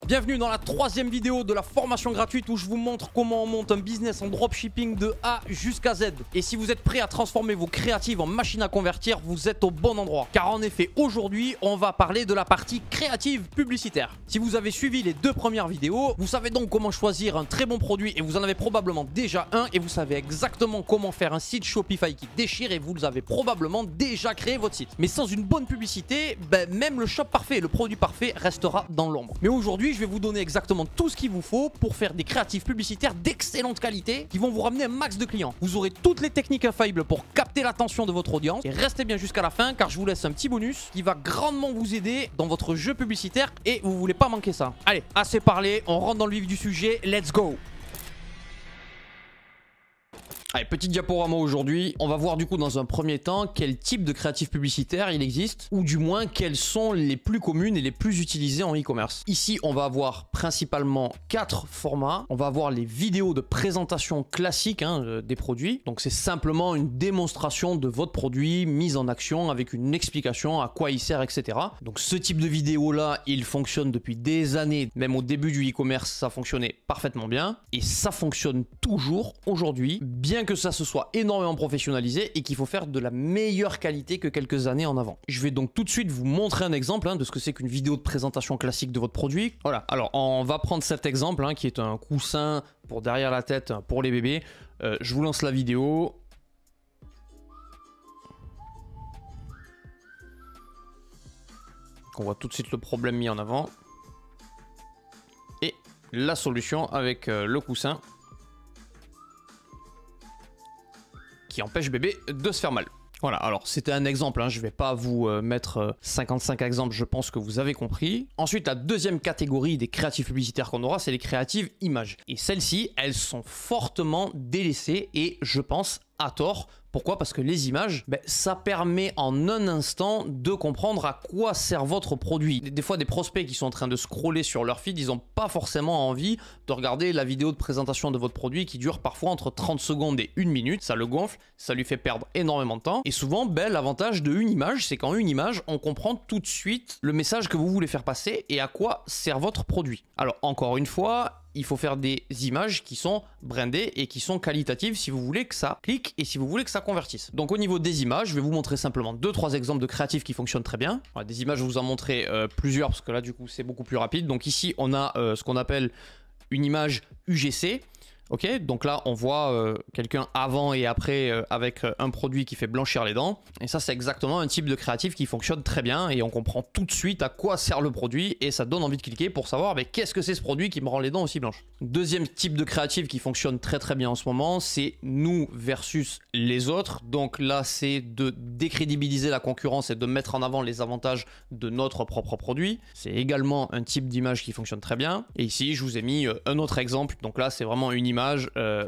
Bienvenue dans la troisième vidéo de la formation gratuite où je vous montre comment on monte un business en dropshipping de A jusqu'à Z. Et si vous êtes prêt à transformer vos créatives en machines à convertir, vous êtes au bon endroit. Car en effet, aujourd'hui, on va parler de la partie créative publicitaire. Si vous avez suivi les deux premières vidéos, vous savez donc comment choisir un très bon produit et vous en avez probablement déjà un et vous savez exactement comment faire un site Shopify qui déchire et vous avez probablement déjà créé votre site. Mais sans une bonne publicité, même le shop parfait, le produit parfait restera dans l'ombre. Mais aujourd'hui, je vais vous donner exactement tout ce qu'il vous faut pour faire des créatifs publicitaires d'excellente qualité qui vont vous ramener un max de clients. Vous aurez toutes les techniques infaillibles pour capter l'attention de votre audience et restez bien jusqu'à la fin car je vous laisse un petit bonus qui va grandement vous aider dans votre jeu publicitaire et vous voulez pas manquer ça. Allez, assez parlé, on rentre dans le vif du sujet, let's go! Allez, petit diaporama aujourd'hui, on va voir du coup dans un premier temps quel type de créatif publicitaire il existe ou du moins quelles sont les plus communes et les plus utilisées en e-commerce. Ici, on va avoir principalement 4 formats. On va avoir les vidéos de présentation classiques des produits. Donc c'est simplement une démonstration de votre produit mise en action avec une explication à quoi il sert, etc. Donc ce type de vidéo là, il fonctionne depuis des années. Même au début du e-commerce, ça fonctionnait parfaitement bien et ça fonctionne toujours aujourd'hui, bien que ça se soit énormément professionnalisé et qu'il faut faire de la meilleure qualité que quelques années en avant. Je vais donc tout de suite vous montrer un exemple de ce que c'est qu'une vidéo de présentation classique de votre produit. Voilà, alors on va prendre cet exemple qui est un coussin pour derrière la tête pour les bébés. Je vous lance la vidéo. On voit tout de suite le problème mis en avant. Et la solution avec le coussin qui empêche bébé de se faire mal. Voilà, alors c'était un exemple, je vais pas vous mettre 55 exemples, je pense que vous avez compris. Ensuite, la deuxième catégorie des créatifs publicitaires qu'on aura, c'est les créatives images. Et celles-ci, elles sont fortement délaissées et je pense à tort. Pourquoi? Parce que les images, ça permet en un instant de comprendre à quoi sert votre produit. Des fois, des prospects qui sont en train de scroller sur leur feed, ils n'ont pas forcément envie de regarder la vidéo de présentation de votre produit qui dure parfois entre 30 secondes et 1 minute. Ça le gonfle, ça lui fait perdre énormément de temps. Et souvent, l'avantage d'une image, c'est qu'en une image, on comprend tout de suite le message que vous voulez faire passer et à quoi sert votre produit. Alors, encore une fois, il faut faire des images qui sont brandées et qui sont qualitatives si vous voulez que ça clique et si vous voulez que ça convertisse. Donc au niveau des images, je vais vous montrer simplement 2-3 exemples de créatifs qui fonctionnent très bien. Voilà, des images, je vais vous en montrer plusieurs parce que là du coup c'est beaucoup plus rapide. Donc ici on a ce qu'on appelle une image UGC. Ok, donc là on voit quelqu'un avant et après avec un produit qui fait blanchir les dents. Et ça c'est exactement un type de créatif qui fonctionne très bien et on comprend tout de suite à quoi sert le produit et ça donne envie de cliquer pour savoir qu'est-ce que c'est ce produit qui me rend les dents aussi blanches. Deuxième type de créatif qui fonctionne très très bien en ce moment, c'est nous versus les autres. Donc là c'est de décrédibiliser la concurrence et de mettre en avant les avantages de notre propre produit. C'est également un type d'image qui fonctionne très bien. Et ici je vous ai mis un autre exemple. Donc là c'est vraiment une image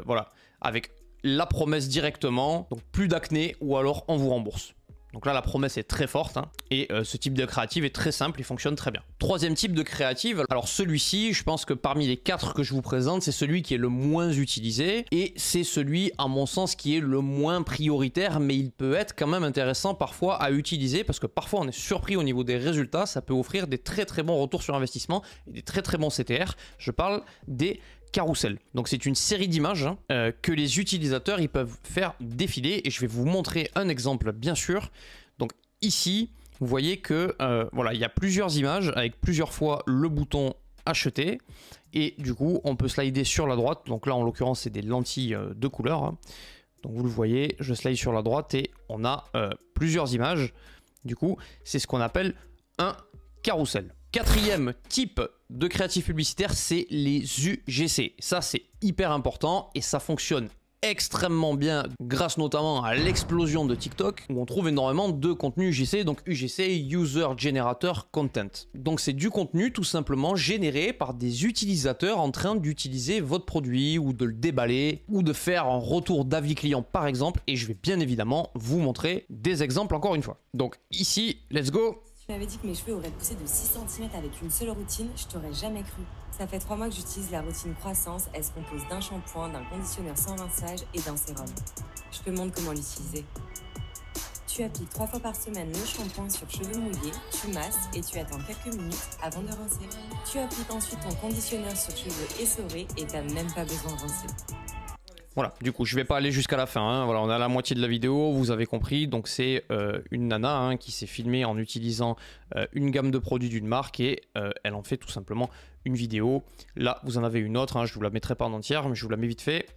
voilà, avec la promesse directement, donc plus d'acné ou alors on vous rembourse. Donc là la promesse est très forte et ce type de créative est très simple et fonctionne très bien. Troisième type de créative, alors celui-ci je pense que parmi les 4 que je vous présente c'est celui qui est le moins utilisé et c'est celui à mon sens qui est le moins prioritaire, mais il peut être quand même intéressant parfois à utiliser parce que parfois on est surpris au niveau des résultats, ça peut offrir des très très bons retours sur investissement et des très très bons CTR. Je parle des carousel. Donc c'est une série d'images que les utilisateurs ils peuvent faire défiler et je vais vous montrer un exemple bien sûr. Donc ici vous voyez que voilà, il y a plusieurs images avec plusieurs fois le bouton acheter et du coup on peut slider sur la droite. Donc là en l'occurrence c'est des lentilles de couleur. Donc vous le voyez, je slide sur la droite et on a plusieurs images. Du coup c'est ce qu'on appelle un carrousel. Quatrième type de créatif publicitaire, c'est les UGC. Ça, c'est hyper important et ça fonctionne extrêmement bien grâce notamment à l'explosion de TikTok où on trouve énormément de contenu UGC, donc UGC, User Generator Content. Donc c'est du contenu tout simplement généré par des utilisateurs en train d'utiliser votre produit ou de le déballer ou de faire un retour d'avis client par exemple, et je vais bien évidemment vous montrer des exemples encore une fois. Donc ici, let's go. Tu m'avais dit que mes cheveux auraient poussé de 6 cm avec une seule routine, je t'aurais jamais cru. Ça fait 3 mois que j'utilise la routine croissance, elle se compose d'un shampoing, d'un conditionneur sans rinçage et d'un sérum. Je te montre comment l'utiliser. Tu appliques 3 fois par semaine le shampoing sur cheveux mouillés, tu masses et tu attends quelques minutes avant de rincer. Tu appliques ensuite ton conditionneur sur cheveux essorés et t'as même pas besoin de rincer. Voilà, du coup, je vais pas aller jusqu'à la fin, hein. Voilà, on est à la moitié de la vidéo, vous avez compris. Donc c'est une nana hein, qui s'est filmée en utilisant une gamme de produits d'une marque et elle en fait tout simplement une vidéo. Là, vous en avez une autre, hein, je vous la mettrai pas en entière, mais je vous la mets vite fait.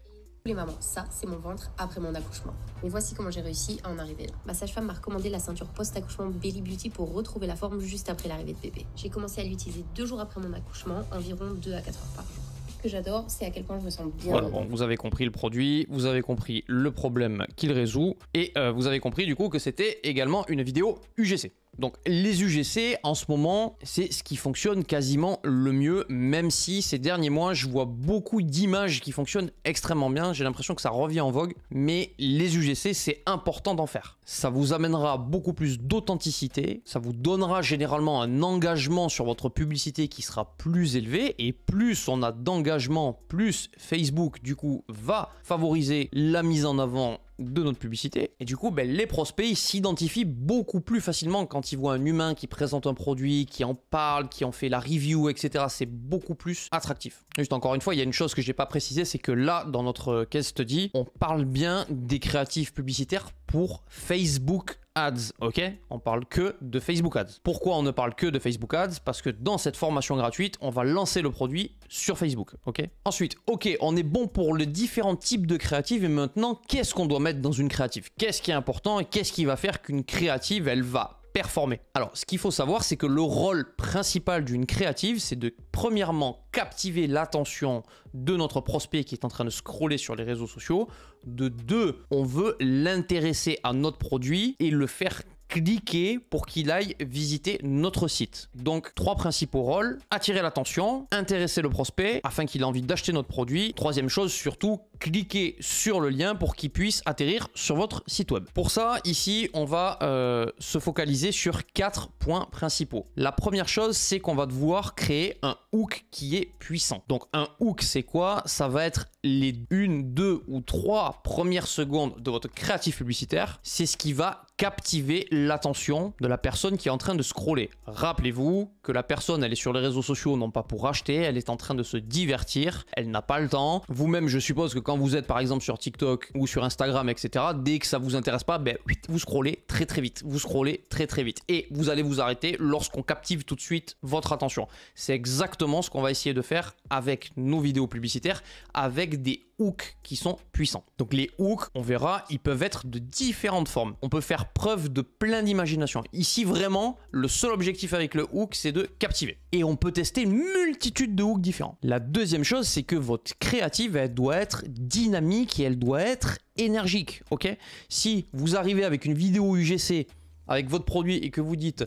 Les mamans, ça c'est mon ventre après mon accouchement. Mais voici comment j'ai réussi à en arriver là. Ma sage-femme m'a recommandé la ceinture post-accouchement Belly Beauty pour retrouver la forme juste après l'arrivée de bébé. J'ai commencé à l'utiliser 2 jours après mon accouchement, environ 2 à 4 heures par jour. Ce que j'adore, c'est à quel point je me sens bien. Voilà, bon, vous avez compris le produit, vous avez compris le problème qu'il résout et vous avez compris du coup que c'était également une vidéo UGC. Donc les UGC en ce moment c'est ce qui fonctionne quasiment le mieux, même si ces derniers mois je vois beaucoup d'images qui fonctionnent extrêmement bien, j'ai l'impression que ça revient en vogue, mais les UGC c'est important d'en faire. Ça vous amènera beaucoup plus d'authenticité, ça vous donnera généralement un engagement sur votre publicité qui sera plus élevé et plus on a d'engagement, plus Facebook du coup va favoriser la mise en avant de notre publicité et du coup les prospects ils s'identifient beaucoup plus facilement quand ils voient un humain qui présente un produit, qui en parle, qui en fait la review, etc. C'est beaucoup plus attractif. Juste encore une fois, il y a une chose que j'ai pas précisé, c'est que là dans notre case study on parle bien des créatifs publicitaires pour Facebook Ads, ok? On parle que de Facebook Ads. Pourquoi on ne parle que de Facebook Ads? Parce que dans cette formation gratuite, on va lancer le produit sur Facebook, ok? Ensuite, ok, on est bon pour les différents types de créatives et maintenant, qu'est-ce qu'on doit mettre dans une créative? Qu'est-ce qui est important et qu'est-ce qui va faire qu'une créative, elle va performer? Alors, ce qu'il faut savoir, c'est que le rôle principal d'une créative, c'est de premièrement captiver l'attention de notre prospect qui est en train de scroller sur les réseaux sociaux. De 2, on veut l'intéresser à notre produit et le faire cliquer pour qu'il aille visiter notre site. Donc 3 principaux rôles: attirer l'attention, intéresser le prospect afin qu'il ait envie d'acheter notre produit. 3e chose surtout, cliquer sur le lien pour qu'il puisse atterrir sur votre site web. Pour ça, ici, on va se focaliser sur 4 points principaux. La première chose, c'est qu'on va devoir créer un hook qui est puissant. Donc un hook, c'est quoi? Ça va être les 1, 2 ou 3 premières secondes de votre créatif publicitaire. C'est ce qui va captiver l'attention de la personne qui est en train de scroller. Rappelez-vous que la personne, elle est sur les réseaux sociaux non pas pour acheter, elle est en train de se divertir, elle n'a pas le temps. Vous-même, je suppose que quand vous êtes par exemple sur TikTok ou sur Instagram, etc., dès que ça vous intéresse pas, vous scrollez très très vite. Vous scrollez très très vite. Et vous allez vous arrêter lorsqu'on captive tout de suite votre attention. C'est exactement ce qu'on va essayer de faire avec nos vidéos publicitaires, avec des hooks qui sont puissants. Donc les hooks, on verra, ils peuvent être de différentes formes. On peut faire preuve de plein d'imagination. Ici, vraiment, le seul objectif avec le hook, c'est de captiver. Et on peut tester une multitude de hooks différents. La deuxième chose, c'est que votre créative, elle doit être dynamique et elle doit être énergique, ok? Si vous arrivez avec une vidéo UGC avec votre produit et que vous dites: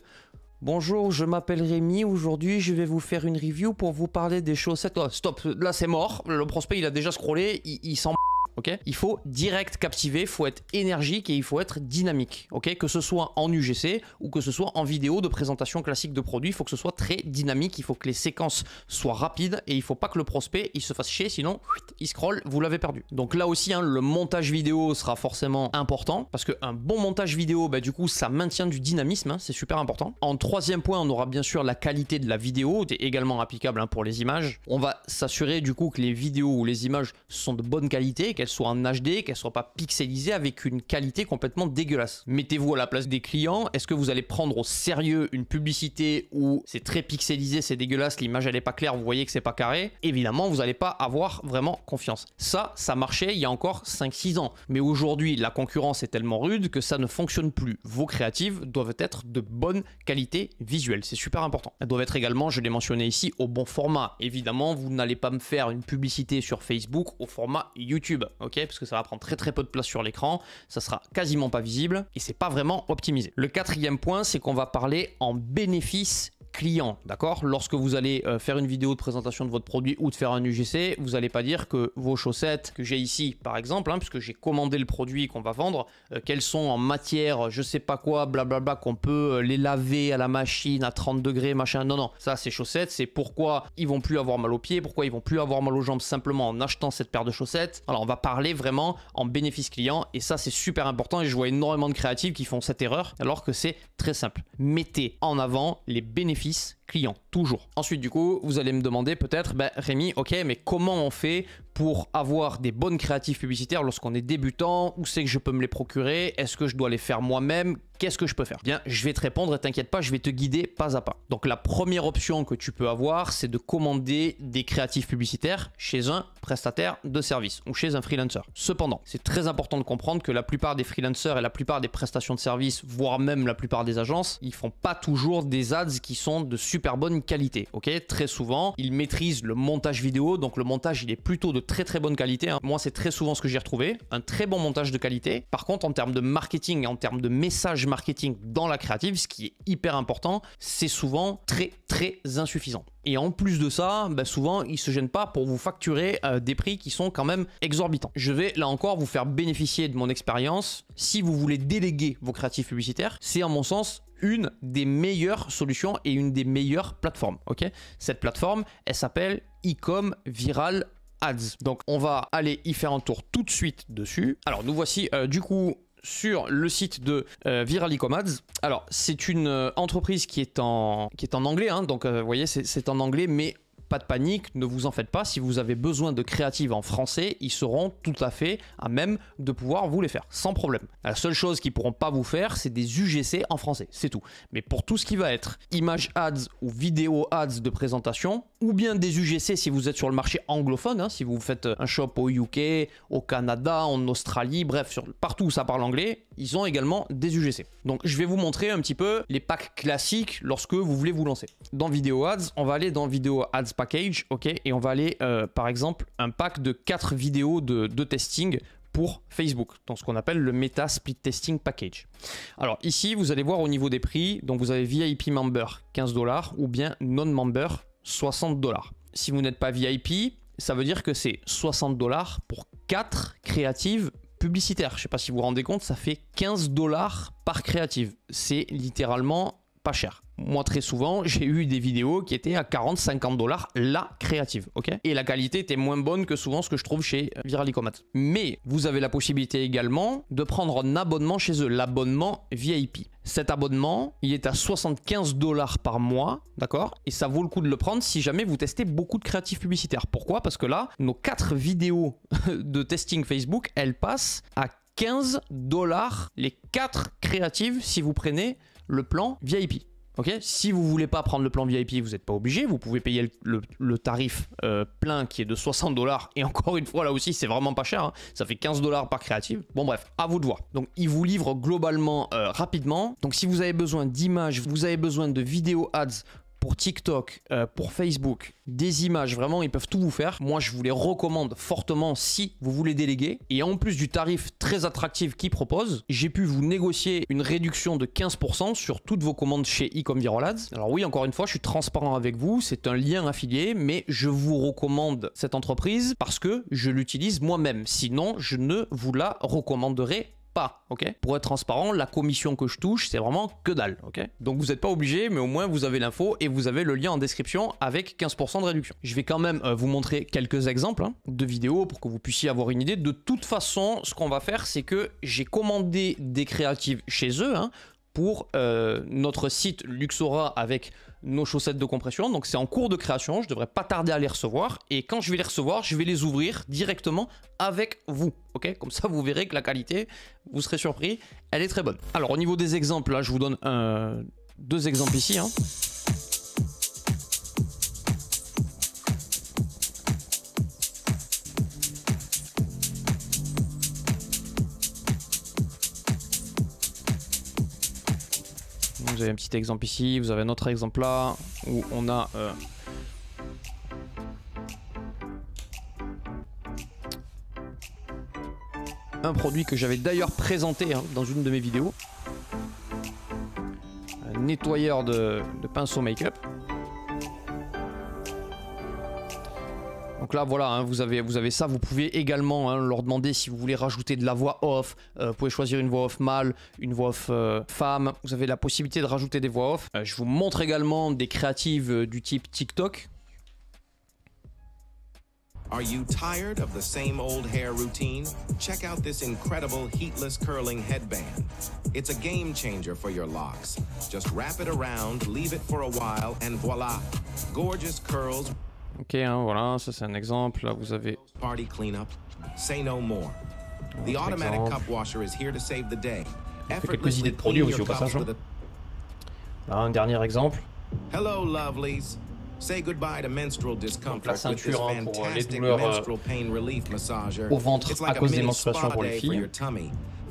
bonjour, je m'appelle Rémi, aujourd'hui je vais vous faire une review pour vous parler des chaussettes. Oh, stop, là c'est mort, le prospect il a déjà scrollé, il s'en... Ok, il faut direct captiver, il faut être énergique et il faut être dynamique, ok, que ce soit en UGC ou que ce soit en vidéo de présentation classique de produit, il faut que ce soit très dynamique, il faut que les séquences soient rapides et il faut pas que le prospect il se fasse chier, sinon il scrolle, vous l'avez perdu. Donc là aussi, hein, le montage vidéo sera forcément important parce qu'un bon montage vidéo, du coup, ça maintient du dynamisme, hein, c'est super important. En 3e point, on aura bien sûr la qualité de la vidéo, c'est également applicable pour les images. On va s'assurer du coup que les vidéos ou les images sont de bonne qualité, qu'elles soient en HD, qu'elles soient pas pixelisées avec une qualité complètement dégueulasse. Mettez-vous à la place des clients. Est-ce que vous allez prendre au sérieux une publicité où c'est très pixelisé, c'est dégueulasse, l'image elle est pas claire, vous voyez que c'est pas carré? Évidemment, vous n'allez pas avoir vraiment confiance. Ça marchait il y a encore 5-6 ans. Mais aujourd'hui, la concurrence est tellement rude que ça ne fonctionne plus. Vos créatives doivent être de bonne qualité visuelle. C'est super important. Elles doivent être également, je l'ai mentionné ici, au bon format. Évidemment, vous n'allez pas me faire une publicité sur Facebook au format YouTube. Ok, parce que ça va prendre très très peu de place sur l'écran, ça sera quasiment pas visible et c'est pas vraiment optimisé. Le 4e point, c'est qu'on va parler en bénéfice client, d'accord? Lorsque vous allez faire une vidéo de présentation de votre produit ou de faire un UGC, vous n'allez pas dire que vos chaussettes que j'ai ici, par exemple, hein, puisque j'ai commandé le produit qu'on va vendre, qu'elles sont en matière, je sais pas quoi, blablabla, qu'on peut les laver à la machine à 30 degrés, machin. Non, non, ça, ces chaussettes, c'est pourquoi ils vont plus avoir mal aux pieds, pourquoi ils vont plus avoir mal aux jambes simplement en achetant cette paire de chaussettes. Alors, on va parler vraiment en bénéfice client et ça, c'est super important et je vois énormément de créatifs qui font cette erreur alors que c'est très simple. Mettez en avant les bénéfices clients, toujours. Ensuite, du coup, vous allez me demander peut-être, ben, Rémi, ok, mais comment on fait pour avoir des bonnes créatives publicitaires lorsqu'on est débutant? Où c'est que je peux me les procurer? Est-ce que je dois les faire moi-même? Qu'est-ce que je peux faire? Bien, je vais te répondre et t'inquiète pas, je vais te guider pas à pas. Donc, la première option que tu peux avoir, c'est de commander des créatifs publicitaires chez un prestataire de service ou chez un freelancer. Cependant, c'est très important de comprendre que la plupart des freelancers et la plupart des prestations de services, voire même la plupart des agences, ils font pas toujours des ads qui sont de super bonne qualité, ok? Très souvent, ils maîtrisent le montage vidéo, donc le montage, il est plutôt de très bonne qualité, hein. Moi, c'est très souvent ce que j'ai retrouvé, un très bon montage de qualité. Par contre, en termes de marketing et en termes de message marketing dans la créative, ce qui est hyper important, c'est souvent très insuffisant. Et en plus de ça, ben souvent, ils ne se gênent pas pour vous facturer des prix qui sont quand même exorbitants. Je vais là encore vous faire bénéficier de mon expérience. Si vous voulez déléguer vos créatifs publicitaires, c'est à mon sens une des meilleures solutions et une des meilleures plateformes. Ok, cette plateforme, elle s'appelle Ecom Viral Ads. Donc, on va aller y faire un tour tout de suite dessus. Alors, nous voici du coup sur le site de Viral Ecom Ads. Alors, c'est une entreprise qui est en anglais, hein, donc vous voyez, c'est en anglais, mais pas de panique, ne vous en faites pas. Si vous avez besoin de créatives en français, ils seront tout à fait à même de pouvoir vous les faire, sans problème. La seule chose qu'ils ne pourront pas vous faire, c'est des UGC en français, c'est tout. Mais pour tout ce qui va être image ads ou vidéo ads de présentation, ou bien des UGC si vous êtes sur le marché anglophone, hein, si vous faites un shop au UK, au Canada, en Australie, bref, partout où ça parle anglais, ils ont également des UGC. Donc je vais vous montrer un petit peu les packs classiques lorsque vous voulez vous lancer. Dans Vidéo Ads, on va aller dans Vidéo Ads Package, ok, et on va aller par exemple un pack de 4 vidéos de testing pour Facebook, dans ce qu'on appelle le Meta Split Testing Package. Alors ici, vous allez voir au niveau des prix, donc vous avez VIP Member 15$ ou bien Non-Member 60$. Si vous n'êtes pas VIP, ça veut dire que c'est 60$ pour 4 créatives publicitaires. Je ne sais pas si vous vous rendez compte, ça fait 15$ par créative. C'est littéralement pas cher. Moi, très souvent, j'ai eu des vidéos qui étaient à 40-50$ la créative, ok? Et la qualité était moins bonne que souvent ce que je trouve chez Viral Ecom Ads. Mais vous avez la possibilité également de prendre un abonnement chez eux, l'abonnement VIP. Cet abonnement, il est à 75$ par mois, d'accord? Et ça vaut le coup de le prendre si jamais vous testez beaucoup de créatifs publicitaires. Pourquoi? Parce que là, nos 4 vidéos de testing Facebook, elles passent à 15$ les 4 créatives si vous prenez le plan VIP. Ok, si vous voulez pas prendre le plan VIP, vous n'êtes pas obligé. Vous pouvez payer le tarif plein qui est de 60$. Et encore une fois, là aussi, c'est vraiment pas cher, hein. Ça fait 15$ par créative. Bon bref, à vous de voir. Donc, ils vous livrent globalement rapidement. Donc, si vous avez besoin d'images, vous avez besoin de vidéo ads pour TikTok, pour Facebook, des images, vraiment, ils peuvent tout vous faire. Moi, je vous les recommande fortement si vous voulez déléguer. Et en plus du tarif très attractif qu'ils proposent, j'ai pu vous négocier une réduction de 15% sur toutes vos commandes chez Ecom Viral Ads. Alors oui, encore une fois, je suis transparent avec vous, c'est un lien affilié, mais je vous recommande cette entreprise parce que je l'utilise moi-même. Sinon, je ne vous la recommanderai pas, ok? Pour être transparent, la commission que je touche, c'est vraiment que dalle, ok? Donc vous n'êtes pas obligé, mais au moins vous avez l'info et vous avez le lien en description avec 15% de réduction. Je vais quand même vous montrer quelques exemples de vidéos pour que vous puissiez avoir une idée. De toute façon, ce qu'on va faire, c'est que j'ai commandé des créatives chez eux pour notre site Luxora avec nos chaussettes de compression. Donc c'est en cours de création, je devrais pas tarder à les recevoir. Et quand je vais les recevoir, je vais les ouvrir directement avec vous. Ok, comme ça vous verrez que la qualité, vous serez surpris, elle est très bonne. Alors au niveau des exemples, là je vous donne 2 exemples ici. Vous avez un petit exemple ici, vous avez un autre exemple là, où on a un produit que j'avais d'ailleurs présenté dans une de mes vidéos. Un nettoyeur de pinceau make-up. Donc là voilà, hein, vous avez ça, vous pouvez également hein, leur demander si vous voulez rajouter de la voix off, vous pouvez choisir une voix off mâle, une voix off femme, vous avez la possibilité de rajouter des voix off. Je vous montre également des créatives du type TikTok. Are you tired of the same old hair routine? Check out this incredible heatless curling headband. It's a game changer for your locks. Just wrap it around, leave it for a while, and voila! Gorgeous curls. Ok, hein, voilà, ça c'est un exemple. Là, vous avez... Party cleanup. Say no more. The automatic cup washer is here to save the day. Quelques idées de produits aussi au passage. Là, un dernier exemple. Hello, lovelies. Say goodbye to menstrual discomfort with this fantastic menstrual pain relief massager. Au ventre à cause des menstruations pour les filles.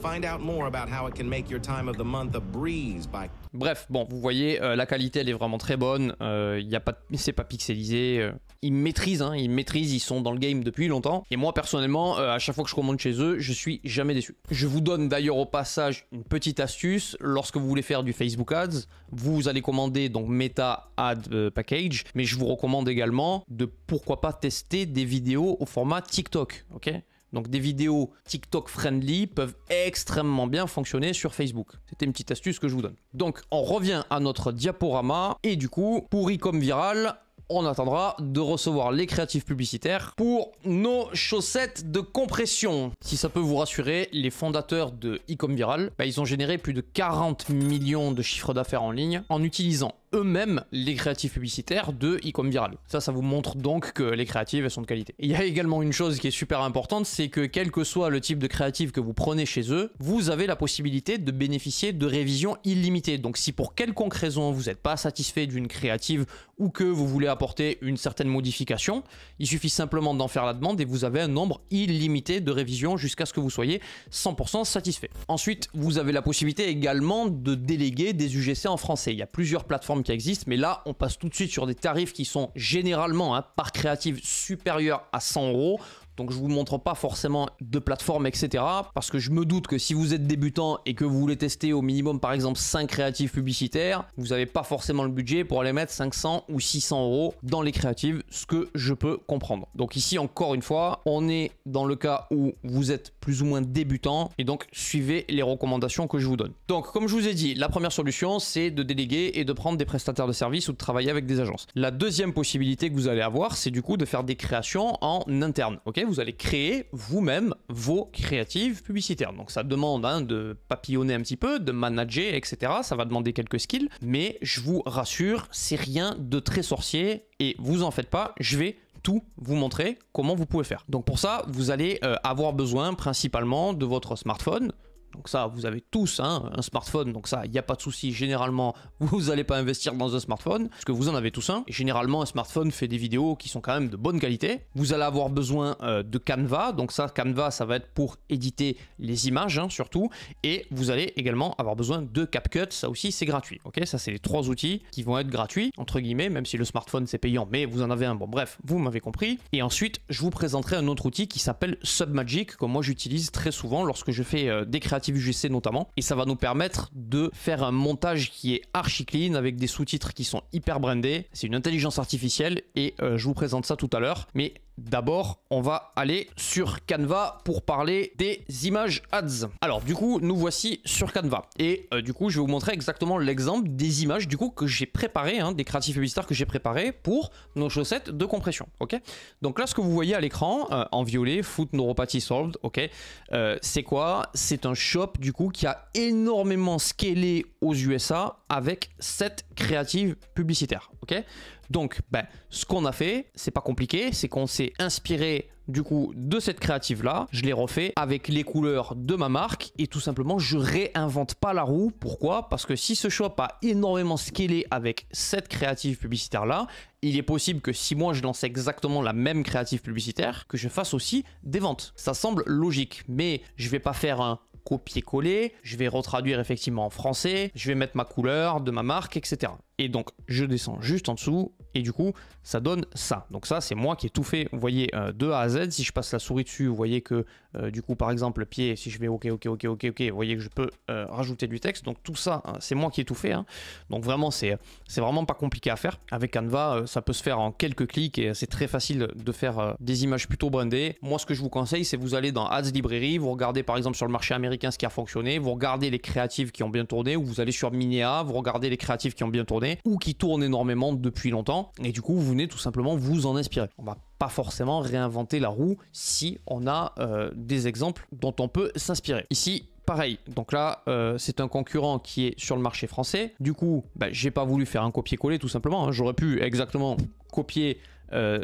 Find out more about how it can make your time of the month a breeze by... Bref, bon, vous voyez, la qualité elle est vraiment très bonne. C'est pas pixelisé. Ils maîtrisent, hein, ils sont dans le game depuis longtemps. Et moi personnellement, à chaque fois que je commande chez eux, je suis jamais déçu. Je vous donne d'ailleurs au passage une petite astuce. Lorsque vous voulez faire du Facebook Ads, vous allez commander donc Meta Ad Package. Mais je vous recommande également de pourquoi pas tester des vidéos au format TikTok, ok ? Donc des vidéos TikTok friendly peuvent extrêmement bien fonctionner sur Facebook. C'était une petite astuce que je vous donne. Donc on revient à notre diaporama et du coup pour Ecom Viral, on attendra de recevoir les créatifs publicitaires pour nos chaussettes de compression. Si ça peut vous rassurer, les fondateurs de Ecom Viral, ils ont généré plus de 40 millions de chiffres d'affaires en ligne en utilisant eux-mêmes les créatifs publicitaires de Ecom Viral. Ça vous montre donc que les créatives elles sont de qualité. Il y a également une chose qui est super importante, c'est que quel que soit le type de créatif que vous prenez chez eux, vous avez la possibilité de bénéficier de révisions illimitées. Donc si pour quelconque raison vous n'êtes pas satisfait d'une créative ou que vous voulez apporter une certaine modification, il suffit simplement d'en faire la demande et vous avez un nombre illimité de révisions jusqu'à ce que vous soyez 100% satisfait. Ensuite, vous avez la possibilité également de déléguer des UGC en français. Il y a plusieurs plateformes qui existent, mais là on passe tout de suite sur des tarifs qui sont généralement par créative supérieurs à 100 €. Donc je vous montre pas forcément de plateforme, etc. Parce que je me doute que si vous êtes débutant et que vous voulez tester au minimum par exemple 5 créatives publicitaires, vous n'avez pas forcément le budget pour aller mettre 500 ou 600 € dans les créatives, ce que je peux comprendre. Donc ici encore une fois, on est dans le cas où vous êtes plus ou moins débutant et donc suivez les recommandations que je vous donne. Donc comme je vous ai dit, la première solution c'est de déléguer et de prendre des prestataires de services ou de travailler avec des agences. La deuxième possibilité que vous allez avoir, c'est du coup de faire des créations en interne, ok ? Vous allez créer vous-même vos créatives publicitaires. Donc ça demande de papillonner un petit peu, de manager, etc. Ça va demander quelques skills, mais je vous rassure, c'est rien de très sorcier et vous en faites pas, je vais tout vous montrer comment vous pouvez faire. Donc pour ça, vous allez avoir besoin principalement de votre smartphone. Donc ça, vous avez tous un smartphone, donc ça, il n'y a pas de souci. Généralement, vous n'allez pas investir dans un smartphone, parce que vous en avez tous un. Et généralement, un smartphone fait des vidéos qui sont quand même de bonne qualité. Vous allez avoir besoin de Canva, donc ça, Canva, ça va être pour éditer les images, surtout. Et vous allez également avoir besoin de CapCut, ça aussi, c'est gratuit. Ok, ça, c'est les 3 outils qui vont être gratuits, entre guillemets, même si le smartphone, c'est payant, mais vous en avez un. Bon, bref, vous m'avez compris. Et ensuite, je vous présenterai un autre outil qui s'appelle Submagic, que moi, j'utilise très souvent lorsque je fais des créatives UGC notamment, et ça va nous permettre de faire un montage qui est archi clean avec des sous-titres qui sont hyper brandés. C'est une intelligence artificielle et je vous présente ça tout à l'heure, mais d'abord, on va aller sur Canva pour parler des images ads. Alors du coup, nous voici sur Canva et du coup, je vais vous montrer exactement l'exemple des images du coup que j'ai préparé, des créatifs publicitaires que j'ai préparés pour nos chaussettes de compression. Ok. Donc là, ce que vous voyez à l'écran en violet, Foot Neuropathy Solved. Ok. C'est quoi? C'est un shop du coup qui a énormément scalé aux USA avec 7 créatives publicitaires. Ok. Donc, ce qu'on a fait, c'est pas compliqué, c'est qu'on s'est inspiré du coup de cette créative là, je l'ai refait avec les couleurs de ma marque et tout simplement je réinvente pas la roue. Pourquoi? Parce que si ce shop a énormément scalé avec cette créative publicitaire là, il est possible que si moi je lance exactement la même créative publicitaire, que je fasse aussi des ventes. Ça semble logique, mais je vais pas faire un copier-coller, je vais retraduire effectivement en français, je vais mettre ma couleur de ma marque, etc. Et donc je descends juste en dessous et du coup ça donne ça. Donc ça c'est moi qui ai tout fait, vous voyez, de A à Z. Si je passe la souris dessus, vous voyez que du coup par exemple le pied, si je vais ok, vous voyez que je peux rajouter du texte. Donc tout ça, hein, c'est moi qui ai tout fait, hein. Donc vraiment c'est vraiment pas compliqué à faire. Avec Canva, ça peut se faire en quelques clics et c'est très facile de faire des images plutôt brandées. Moi ce que je vous conseille, c'est vous allez dans Ads Librairie, vous regardez par exemple sur le marché américain ce qui a fonctionné, vous regardez les créatives qui ont bien tourné, ou vous allez sur Minea, vous regardez les créatives qui ont bien tourné ou qui tournent énormément depuis longtemps, et du coup vous venez tout simplement vous en inspirer. On va pas forcément réinventer la roue si on a des exemples dont on peut s'inspirer. Ici pareil, donc là c'est un concurrent qui est sur le marché français. Du coup j'ai pas voulu faire un copier-coller tout simplement, hein. J'aurais pu exactement copier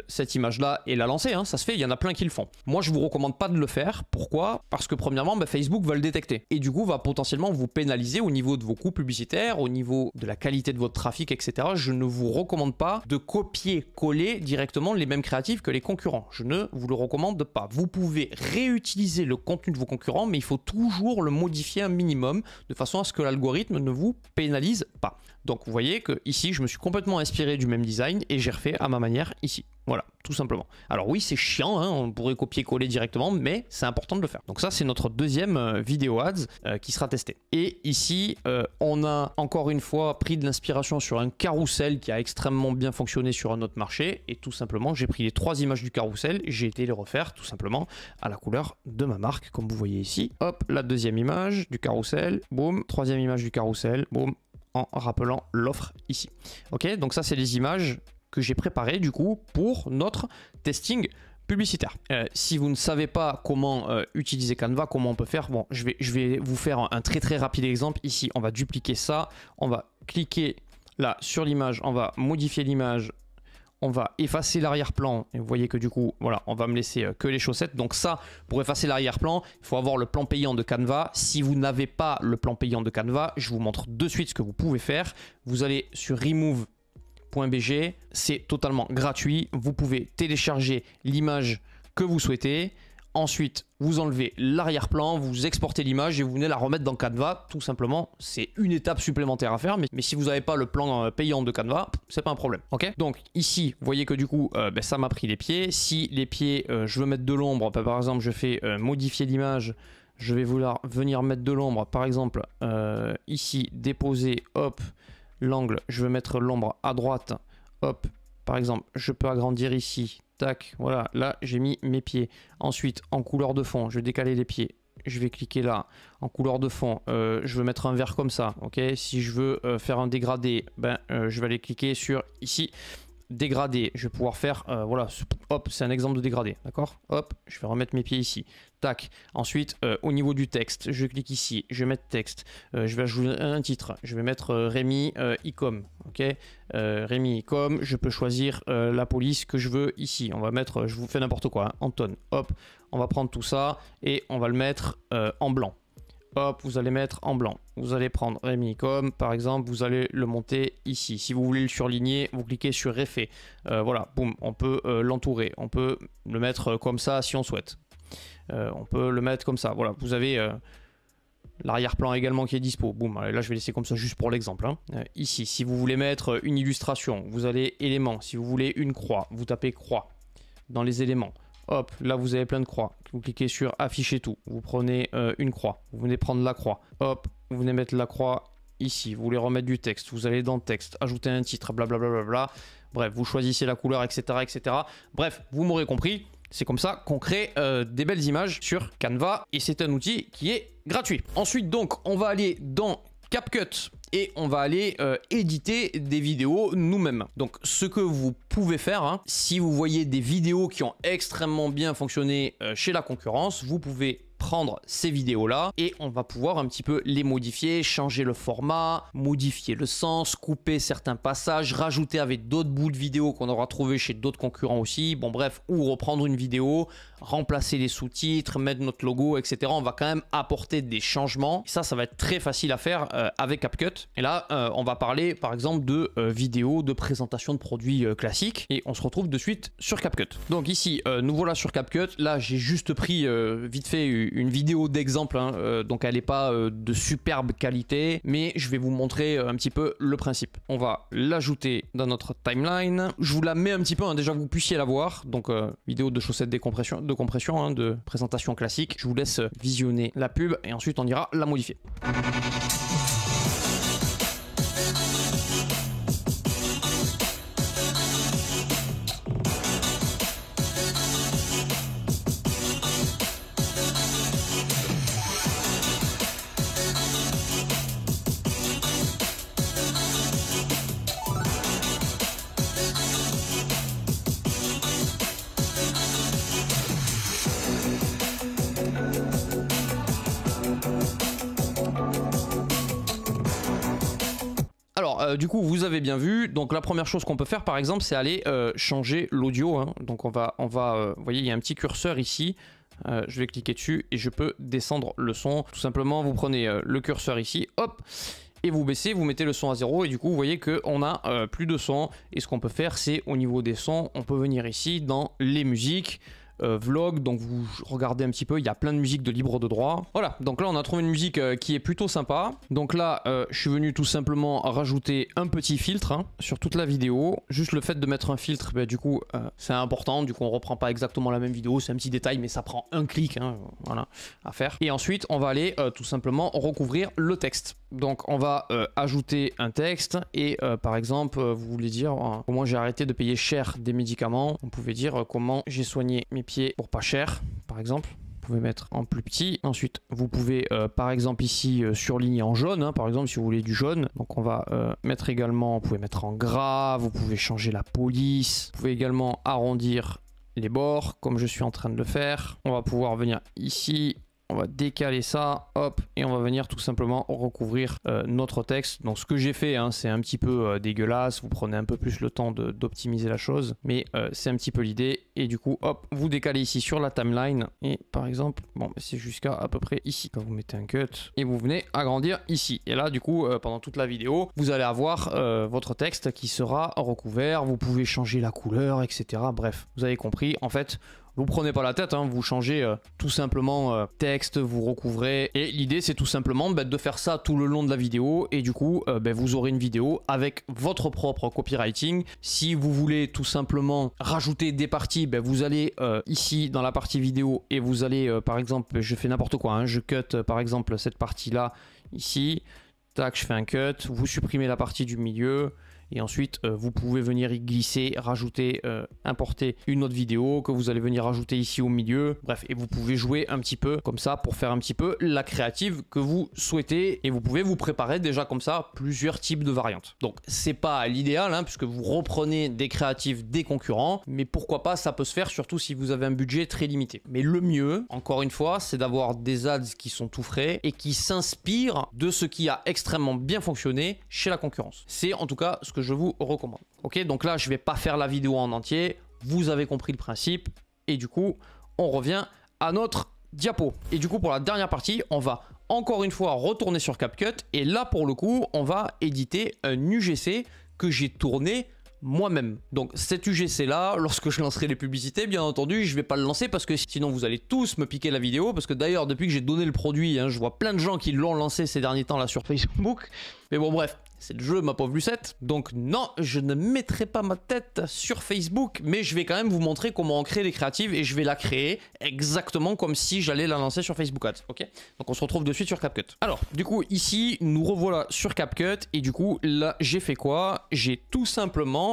cette image là et la lancer, hein. Ça se fait, il y en a plein qui le font. Moi je vous recommande pas de le faire. Pourquoi? Parce que premièrement Facebook va le détecter et du coup va potentiellement vous pénaliser au niveau de vos coûts publicitaires, au niveau de la qualité de votre trafic, etc. Je ne vous recommande pas de copier-coller directement les mêmes créatifs que les concurrents. Je ne vous le recommande pas. Vous pouvez réutiliser le contenu de vos concurrents, mais il faut toujours le modifier un minimum de façon à ce que l'algorithme ne vous pénalise pas. Donc vous voyez que ici je me suis complètement inspiré du même design et j'ai refait à ma manière ici. Voilà, tout simplement. Alors oui, c'est chiant, hein, on pourrait copier-coller directement, mais c'est important de le faire. Donc ça, c'est notre deuxième vidéo ads qui sera testée. Et ici, on a encore une fois pris de l'inspiration sur un carrousel qui a extrêmement bien fonctionné sur un autre marché. Et tout simplement, j'ai pris les 3 images du carrousel et j'ai été les refaire tout simplement à la couleur de ma marque, comme vous voyez ici. Hop, la deuxième image du carrousel, boum, troisième image du carrousel, boum, en rappelant l'offre ici. Ok, donc ça, c'est les images que j'ai préparé du coup pour notre testing publicitaire. Si vous ne savez pas comment utiliser Canva, comment on peut faire, bon, je vais vous faire un très rapide exemple. Ici, on va dupliquer ça, on va cliquer là sur l'image, on va modifier l'image, on va effacer l'arrière-plan et vous voyez que du coup, voilà, on va me laisser que les chaussettes. Donc ça, pour effacer l'arrière-plan, il faut avoir le plan payant de Canva. Si vous n'avez pas le plan payant de Canva, je vous montre de suite ce que vous pouvez faire. Vous allez sur remove.bg, c'est totalement gratuit. Vous pouvez télécharger l'image que vous souhaitez. Ensuite, vous enlevez l'arrière-plan, vous exportez l'image et vous venez la remettre dans Canva. Tout simplement, c'est une étape supplémentaire à faire. Mais si vous n'avez pas le plan payant de Canva, c'est pas un problème. Ok. Donc ici, vous voyez que du coup, ça m'a pris les pieds. Si les pieds, je veux mettre de l'ombre, par exemple, je fais modifier l'image. Je vais vouloir venir mettre de l'ombre. Par exemple, ici, déposer, hop, l'angle. Je veux mettre l'ombre à droite. Hop, par exemple, je peux agrandir ici. Tac, voilà, là j'ai mis mes pieds. Ensuite, en couleur de fond, je vais décaler les pieds. Je vais cliquer là, en couleur de fond, je veux mettre un vert comme ça, ok. Si je veux faire un dégradé, je vais aller cliquer sur ici, dégradé. Je vais pouvoir faire, voilà, hop, c'est un exemple de dégradé, d'accord. Hop, je vais remettre mes pieds ici. Tac. Ensuite, au niveau du texte, je clique ici, je vais mettre texte, je vais ajouter un titre, je vais mettre Rémi Icom, ok. Rémi Icom, je peux choisir la police que je veux ici. On va mettre, je vous fais n'importe quoi, hein, Anton. Hop, on va prendre tout ça et on va le mettre en blanc. Hop, vous allez mettre en blanc. Vous allez prendre Rémi Icom, par exemple, vous allez le monter ici. Si vous voulez le surligner, vous cliquez sur Effet. Voilà, boum, on peut l'entourer. On peut le mettre comme ça si on souhaite. On peut le mettre comme ça. Voilà, vous avez l'arrière-plan également qui est dispo. Boum, là je vais laisser comme ça juste pour l'exemple, hein. Ici, si vous voulez mettre une illustration, vous allez éléments. Si vous voulez une croix, vous tapez croix dans les éléments. Hop, là vous avez plein de croix. Vous cliquez sur afficher tout. Vous prenez une croix. Vous venez prendre la croix. Hop, vous venez mettre la croix ici. Vous voulez remettre du texte. Vous allez dans le texte, ajouter un titre, blablabla. Bref, vous choisissez la couleur, etc. etc. Bref, vous m'aurez compris. C'est comme ça qu'on crée des belles images sur Canva et c'est un outil qui est gratuit. Ensuite donc, on va aller dans CapCut et on va aller éditer des vidéos nous-mêmes. Donc ce que vous pouvez faire, hein, si vous voyez des vidéos qui ont extrêmement bien fonctionné chez la concurrence, vous pouvez prendre ces vidéos là et on va pouvoir un petit peu les modifier, changer le format, modifier le sens, couper certains passages, rajouter avec d'autres bouts de vidéo qu'on aura trouvé chez d'autres concurrents aussi, bon bref, ou reprendre une vidéo, remplacer les sous-titres, mettre notre logo, etc. On va quand même apporter des changements. Ça va être très facile à faire avec CapCut. Et là, on va parler par exemple de vidéos de présentation de produits classiques et on se retrouve de suite sur CapCut. Donc ici, nous voilà sur CapCut. Là, j'ai juste pris vite fait une vidéo d'exemple, hein, donc elle n'est pas de superbe qualité, mais je vais vous montrer un petit peu le principe. On va l'ajouter dans notre timeline. Je vous la mets un petit peu, hein, déjà que vous puissiez la voir. Donc vidéo de chaussettes de compression, hein, de présentation classique. Je vous laisse visionner la pub et ensuite on ira la modifier. Alors, du coup, vous avez bien vu. Donc, la première chose qu'on peut faire, par exemple, c'est aller changer l'audio. Hein. Donc, vous voyez, il y a un petit curseur ici. Je vais cliquer dessus et je peux descendre le son. Tout simplement, vous prenez le curseur ici, hop, et vous baissez, vous mettez le son à 0. Et du coup, vous voyez qu'on a plus de son. Et ce qu'on peut faire, c'est au niveau des sons, on peut venir ici dans les musiques. Vlog, donc vous regardez un petit peu, il y a plein de musiques de libre de droit. Voilà, donc là on a trouvé une musique qui est plutôt sympa. Donc là je suis venu tout simplement rajouter un petit filtre hein, sur toute la vidéo. Juste le fait de mettre un filtre, bah, du coup c'est important, du coup on reprend pas exactement la même vidéo, c'est un petit détail mais ça prend un clic hein, voilà, à faire. Et ensuite on va aller tout simplement recouvrir le texte. Donc on va ajouter un texte et par exemple vous voulez dire comment j'ai arrêté de payer cher des médicaments. On pouvait dire comment j'ai soigné mes pieds pour pas cher par exemple. Vous pouvez mettre en plus petit. Ensuite vous pouvez par exemple ici surligner en jaune hein, par exemple si vous voulez du jaune. Donc on va mettre également, vous pouvez mettre en gras, vous pouvez changer la police, vous pouvez également arrondir les bords comme je suis en train de le faire. On va pouvoir venir ici. On va décaler ça, hop, et on va venir tout simplement recouvrir notre texte. Donc ce que j'ai fait, hein, c'est un petit peu dégueulasse, vous prenez un peu plus le temps d'optimiser la chose, mais c'est un petit peu l'idée. Et du coup, hop, vous décalez ici sur la timeline, et par exemple, bon, c'est jusqu'à à peu près ici. Quand vous mettez un cut, et vous venez agrandir ici. Et là, du coup, pendant toute la vidéo, vous allez avoir votre texte qui sera recouvert, vous pouvez changer la couleur, etc. Bref, vous avez compris, en fait, vous prenez pas la tête, hein, vous changez tout simplement texte, vous recouvrez. Et l'idée c'est tout simplement de faire ça tout le long de la vidéo. Et du coup vous aurez une vidéo avec votre propre copywriting. Si vous voulez tout simplement rajouter des parties, vous allez ici dans la partie vidéo et vous allez par exemple, je fais n'importe quoi, hein, je cut par exemple cette partie là ici. Tac, je fais un cut, vous supprimez la partie du milieu. Et ensuite, vous pouvez venir y glisser, rajouter, importer une autre vidéo que vous allez venir rajouter ici au milieu. Bref, et vous pouvez jouer un petit peu comme ça pour faire un petit peu la créative que vous souhaitez. Et vous pouvez vous préparer déjà comme ça plusieurs types de variantes. Donc, c'est pas l'idéal, hein, puisque vous reprenez des créatives des concurrents. Mais pourquoi pas, ça peut se faire, surtout si vous avez un budget très limité. Mais le mieux, encore une fois, c'est d'avoir des ads qui sont tout frais et qui s'inspirent de ce qui a extrêmement bien fonctionné chez la concurrence. C'est en tout cas ce que je vous recommande. Ok, donc là je vais pas faire la vidéo en entier, vous avez compris le principe et du coup on revient à notre diapo. Et du coup pour la dernière partie on va encore une fois retourner sur CapCut et là pour le coup on va éditer un UGC que j'ai tourné moi-même. Donc cet UGC là, lorsque je lancerai les publicités, bien entendu, je vais pas le lancer parce que sinon vous allez tous me piquer la vidéo. Parce que d'ailleurs, depuis que j'ai donné le produit, hein, je vois plein de gens qui l'ont lancé ces derniers temps là sur Facebook. Mais bon, bref, c'est le jeu, ma pauvre Lucette. Donc non, je ne mettrai pas ma tête sur Facebook, mais je vais quand même vous montrer comment on crée les créatives et je vais la créer exactement comme si j'allais la lancer sur Facebook Ads. Ok, donc on se retrouve de suite sur CapCut. Alors, du coup, ici, nous revoilà sur CapCut et du coup, là, j'ai fait quoi? J'ai tout simplement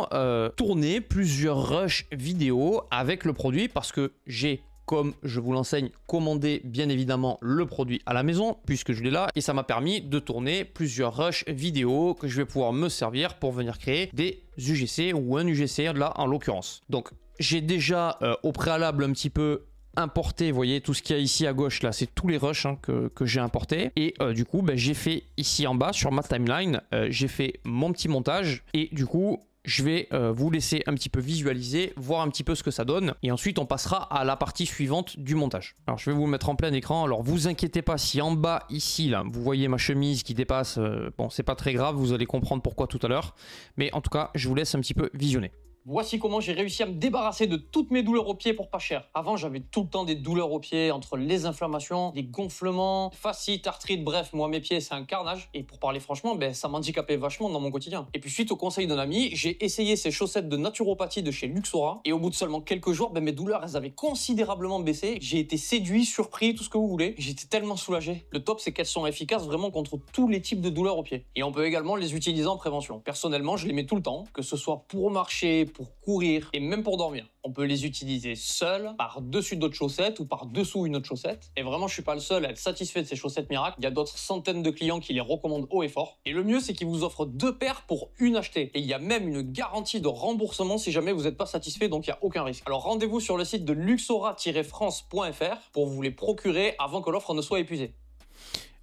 tourné plusieurs rushs vidéo avec le produit parce que j'ai, comme je vous l'enseigne, commandé bien évidemment le produit à la maison puisque je l'ai là et ça m'a permis de tourner plusieurs rushs vidéo que je vais pouvoir me servir pour venir créer des UGC ou un UGC là en l'occurrence. Donc j'ai déjà au préalable un petit peu importé, vous voyez tout ce qu'il y a ici à gauche là, c'est tous les rushs hein, que j'ai importés et du coup j'ai fait ici en bas sur ma timeline, j'ai fait mon petit montage et du coup je vais vous laisser un petit peu visualiser, voir un petit peu ce que ça donne et ensuite on passera à la partie suivante du montage. Alors je vais vous mettre en plein écran, alors vous inquiétez pas si en bas ici là vous voyez ma chemise qui dépasse, bon c'est pas très grave, vous allez comprendre pourquoi tout à l'heure, mais en tout cas je vous laisse un petit peu visionner. Voici comment j'ai réussi à me débarrasser de toutes mes douleurs aux pieds pour pas cher. Avant, j'avais tout le temps des douleurs aux pieds, entre les inflammations, les gonflements, fasciite, arthrite, bref, moi mes pieds c'est un carnage. Et pour parler franchement, ça m'handicapait vachement dans mon quotidien. Et puis suite au conseil d'un ami, j'ai essayé ces chaussettes de naturopathie de chez Luxora. Et au bout de seulement quelques jours, mes douleurs elles avaient considérablement baissé. J'ai été séduit, surpris, tout ce que vous voulez. J'étais tellement soulagé. Le top c'est qu'elles sont efficaces vraiment contre tous les types de douleurs aux pieds. Et on peut également les utiliser en prévention. Personnellement, je les mets tout le temps, que ce soit pour marcher, pour courir et même pour dormir. On peut les utiliser seuls, par-dessus d'autres chaussettes ou par-dessous une autre chaussette. Et vraiment, je suis pas le seul à être satisfait de ces chaussettes miracles. Il y a d'autres centaines de clients qui les recommandent haut et fort. Et le mieux, c'est qu'ils vous offrent 2 paires pour une achetée. Et il y a même une garantie de remboursement si jamais vous n'êtes pas satisfait, donc il n'y a aucun risque. Alors rendez-vous sur le site de luxora-france.fr pour vous les procurer avant que l'offre ne soit épuisée.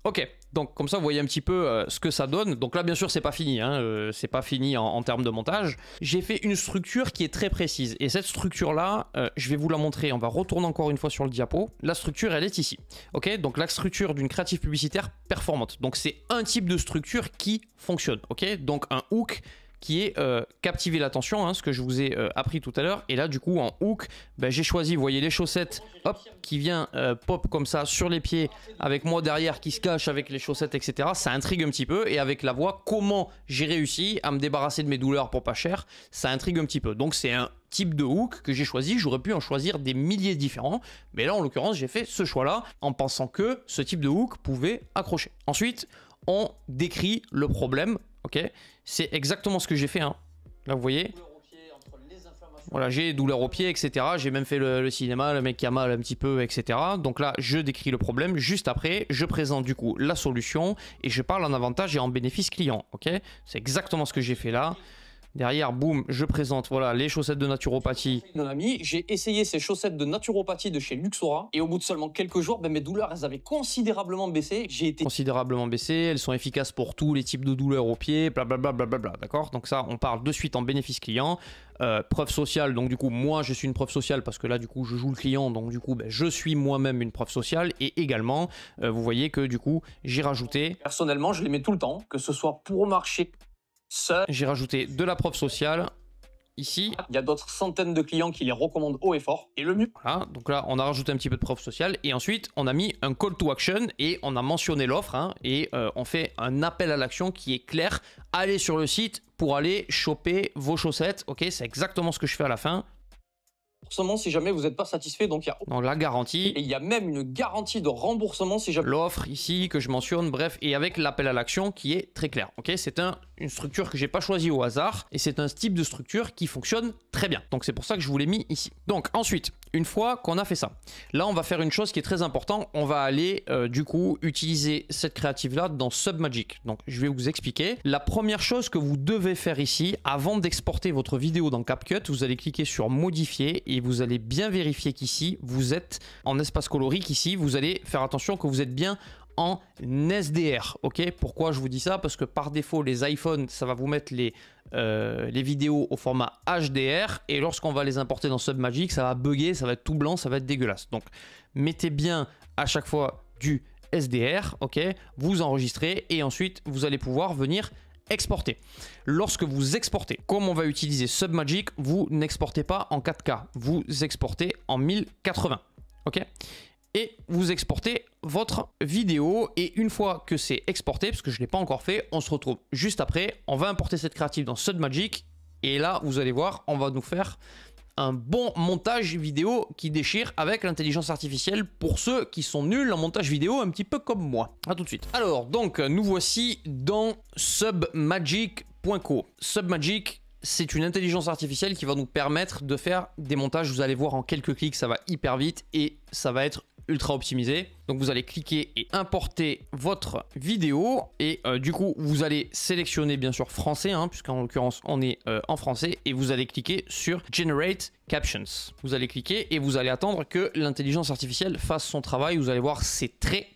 Ok, donc comme ça vous voyez un petit peu ce que ça donne. Donc là bien sûr c'est pas fini, hein, c'est pas fini en termes de montage. J'ai fait une structure qui est très précise et cette structure là, je vais vous la montrer. On va retourner encore une fois sur le diapo. La structure elle est ici, ok. Donc la structure d'une créative publicitaire performante. Donc c'est un type de structure qui fonctionne, ok. Donc un hook qui est captiver l'attention, hein, ce que je vous ai appris tout à l'heure. Et là du coup en hook, j'ai choisi, vous voyez les chaussettes, hop, qui vient pop comme ça sur les pieds, avec moi derrière qui se cache avec les chaussettes, etc. Ça intrigue un petit peu, et avec la voix, comment j'ai réussi à me débarrasser de mes douleurs pour pas cher, ça intrigue un petit peu. Donc c'est un type de hook que j'ai choisi. J'aurais pu en choisir des milliers différents, mais là en l'occurrence j'ai fait ce choix là en pensant que ce type de hook pouvait accrocher. Ensuite on décrit le problème. Ok, c'est exactement ce que j'ai fait, hein. Là vous voyez, voilà, j'ai douleurs aux pieds, etc. J'ai même fait le cinéma, le mec qui a mal un petit peu, etc. Donc là je décris le problème. Juste après je présente du coup la solution et je parle en avantage et en bénéfice client. Ok, c'est exactement ce que j'ai fait là. Derrière, boum, je présente voilà les chaussettes de naturopathie. Mon ami, j'ai essayé ces chaussettes de naturopathie de chez Luxora et au bout de seulement quelques jours, mes douleurs elles avaient considérablement baissé. J'ai été considérablement baissé. Elles sont efficaces pour tous les types de douleurs aux pieds, blablabla, blablabla, d'accord. Donc ça, on parle de suite en bénéfice client. Preuve sociale, donc du coup moi je suis une preuve sociale parce que là du coup je joue le client, donc du coup je suis moi-même une preuve sociale. Et également vous voyez que du coup j'ai rajouté, personnellement je les mets tout le temps, que ce soit pour marcher seul, j'ai rajouté de la preuve sociale ici. Il y a d'autres centaines de clients qui les recommandent haut et fort. Et le mieux, voilà, donc là on a rajouté un petit peu de preuve sociale et ensuite on a mis un call to action et on a mentionné l'offre, hein, et on fait un appel à l'action qui est clair. Allez sur le site pour aller choper vos chaussettes. Ok, c'est exactement ce que je fais à la fin. Remboursement si jamais vous n'êtes pas satisfait, donc il y a donc la garantie et il y a même une garantie de remboursement si jamais l'offre ici que je mentionne, bref, et avec l'appel à l'action qui est très clair. Ok, c'est une structure que j'ai pas choisie au hasard et c'est un type de structure qui fonctionne très bien, donc c'est pour ça que je vous l'ai mis ici. Donc ensuite, une fois qu'on a fait ça, là on va faire une chose qui est très importante. On va aller du coup utiliser cette créative là dans Submagic. Donc je vais vous expliquer. La première chose que vous devez faire ici avant d'exporter votre vidéo dans CapCut, vous allez cliquer sur modifier et vous allez bien vérifier qu'ici vous êtes en espace colorique. Ici vous allez faire attention que vous êtes bien en SDR. Ok, pourquoi je vous dis ça? Parce que par défaut les iPhones ça va vous mettre les vidéos au format HDR et lorsqu'on va les importer dans Submagic ça va bugger, ça va être tout blanc, ça va être dégueulasse. Donc mettez bien à chaque fois du SDR. Ok, vous enregistrez et ensuite vous allez pouvoir venir exporter. Lorsque vous exportez, comme on va utiliser Submagic, vous n'exportez pas en 4K, vous exportez en 1080. Ok, et vous exportez votre vidéo et une fois que c'est exporté, parce que je ne l'ai pas encore fait, on se retrouve juste après. On va importer cette créative dans Submagic et là vous allez voir, on va nous faire un bon montage vidéo qui déchire avec l'intelligence artificielle pour ceux qui sont nuls en montage vidéo un petit peu comme moi. A tout de suite. Alors donc nous voici dans Submagic.co. Submagic, c'est une intelligence artificielle qui va nous permettre de faire des montages. Vous allez voir en quelques clics, ça va hyper vite et ça va être ultra optimisé. Donc vous allez cliquer et importer votre vidéo et du coup vous allez sélectionner bien sûr français, hein, puisqu'en l'occurrence on est en français, et vous allez cliquer sur Generate Captions. Vous allez cliquer et vous allez attendre que l'intelligence artificielle fasse son travail. Vous allez voir, c'est très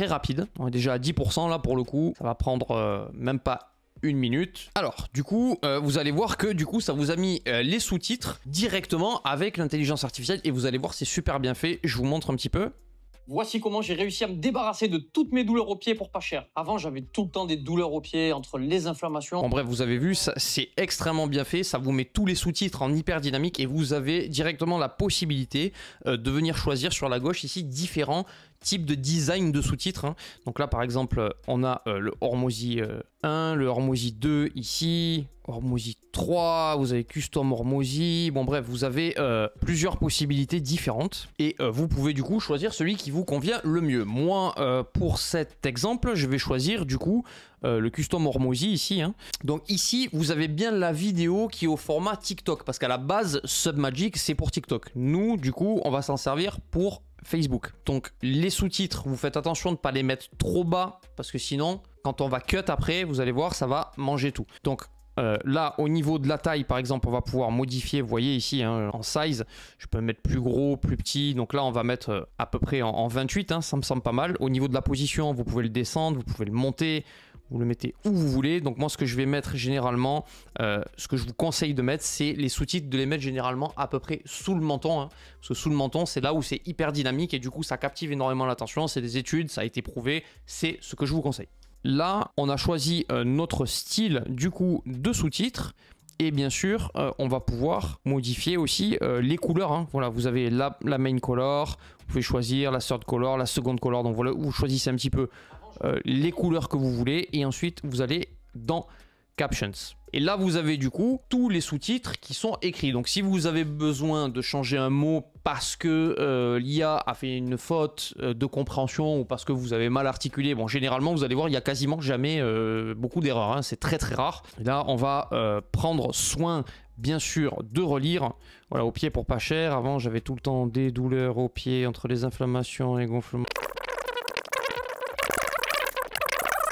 rapide. On est déjà à 10% là pour le coup. Ça va prendre même pas une minute. Alors du coup vous allez voir que du coup ça vous a mis les sous-titres directement avec l'intelligence artificielle et vous allez voir c'est super bien fait. Je vous montre un petit peu. Voici comment j'ai réussi à me débarrasser de toutes mes douleurs aux pieds pour pas cher. Avant, j'avais tout le temps des douleurs aux pieds entre les inflammations. Bon bref, vous avez vu, c'est extrêmement bien fait. Ça vous met tous les sous-titres en hyper dynamique et vous avez directement la possibilité de venir choisir sur la gauche ici différents types de design de sous-titres. Hein. Donc là, par exemple, on a le Hormozy 1, le Hormozy 2 ici, Hormozy 3, vous avez Custom Hormozy. Bon bref, vous avez plusieurs possibilités différentes et vous pouvez du coup choisir celui qui vous convient le mieux. Moi, pour cet exemple, je vais choisir du coup le Custom Hormozy ici. Hein. Donc ici, vous avez bien la vidéo qui est au format TikTok parce qu'à la base, Submagic, c'est pour TikTok. Nous, du coup, on va s'en servir pour Facebook. Donc les sous-titres, vous faites attention de ne pas les mettre trop bas parce que sinon, quand on va cut après, vous allez voir, ça va manger tout. Donc là, au niveau de la taille, par exemple, on va pouvoir modifier, vous voyez ici, hein, en size, je peux mettre plus gros, plus petit. Donc là, on va mettre à peu près en 28, hein, ça me semble pas mal. Au niveau de la position, vous pouvez le descendre, vous pouvez le monter. Vous le mettez où vous voulez. Donc moi, ce que je vais mettre généralement, ce que je vous conseille de mettre, c'est les sous-titres, de les mettre généralement à peu près sous le menton. Hein, parce que sous le menton, c'est là où c'est hyper dynamique et du coup, ça captive énormément l'attention. C'est des études, ça a été prouvé. C'est ce que je vous conseille. Là, on a choisi notre style du coup de sous-titres. Et bien sûr, on va pouvoir modifier aussi les couleurs. Hein. Voilà, vous avez la main color, vous pouvez choisir la third color, la second color. Donc voilà, vous choisissez un petit peu les couleurs que vous voulez et ensuite vous allez dans Captions. Et là vous avez du coup tous les sous-titres qui sont écrits. Donc si vous avez besoin de changer un mot parce que l'IA a fait une faute de compréhension ou parce que vous avez mal articulé, bon généralement vous allez voir il n'y a quasiment jamais beaucoup d'erreurs, hein, c'est très très rare. Et là on va prendre soin bien sûr de relire. Voilà, aux pieds pour pas cher. Avant j'avais tout le temps des douleurs aux pieds entre les inflammations et gonflements.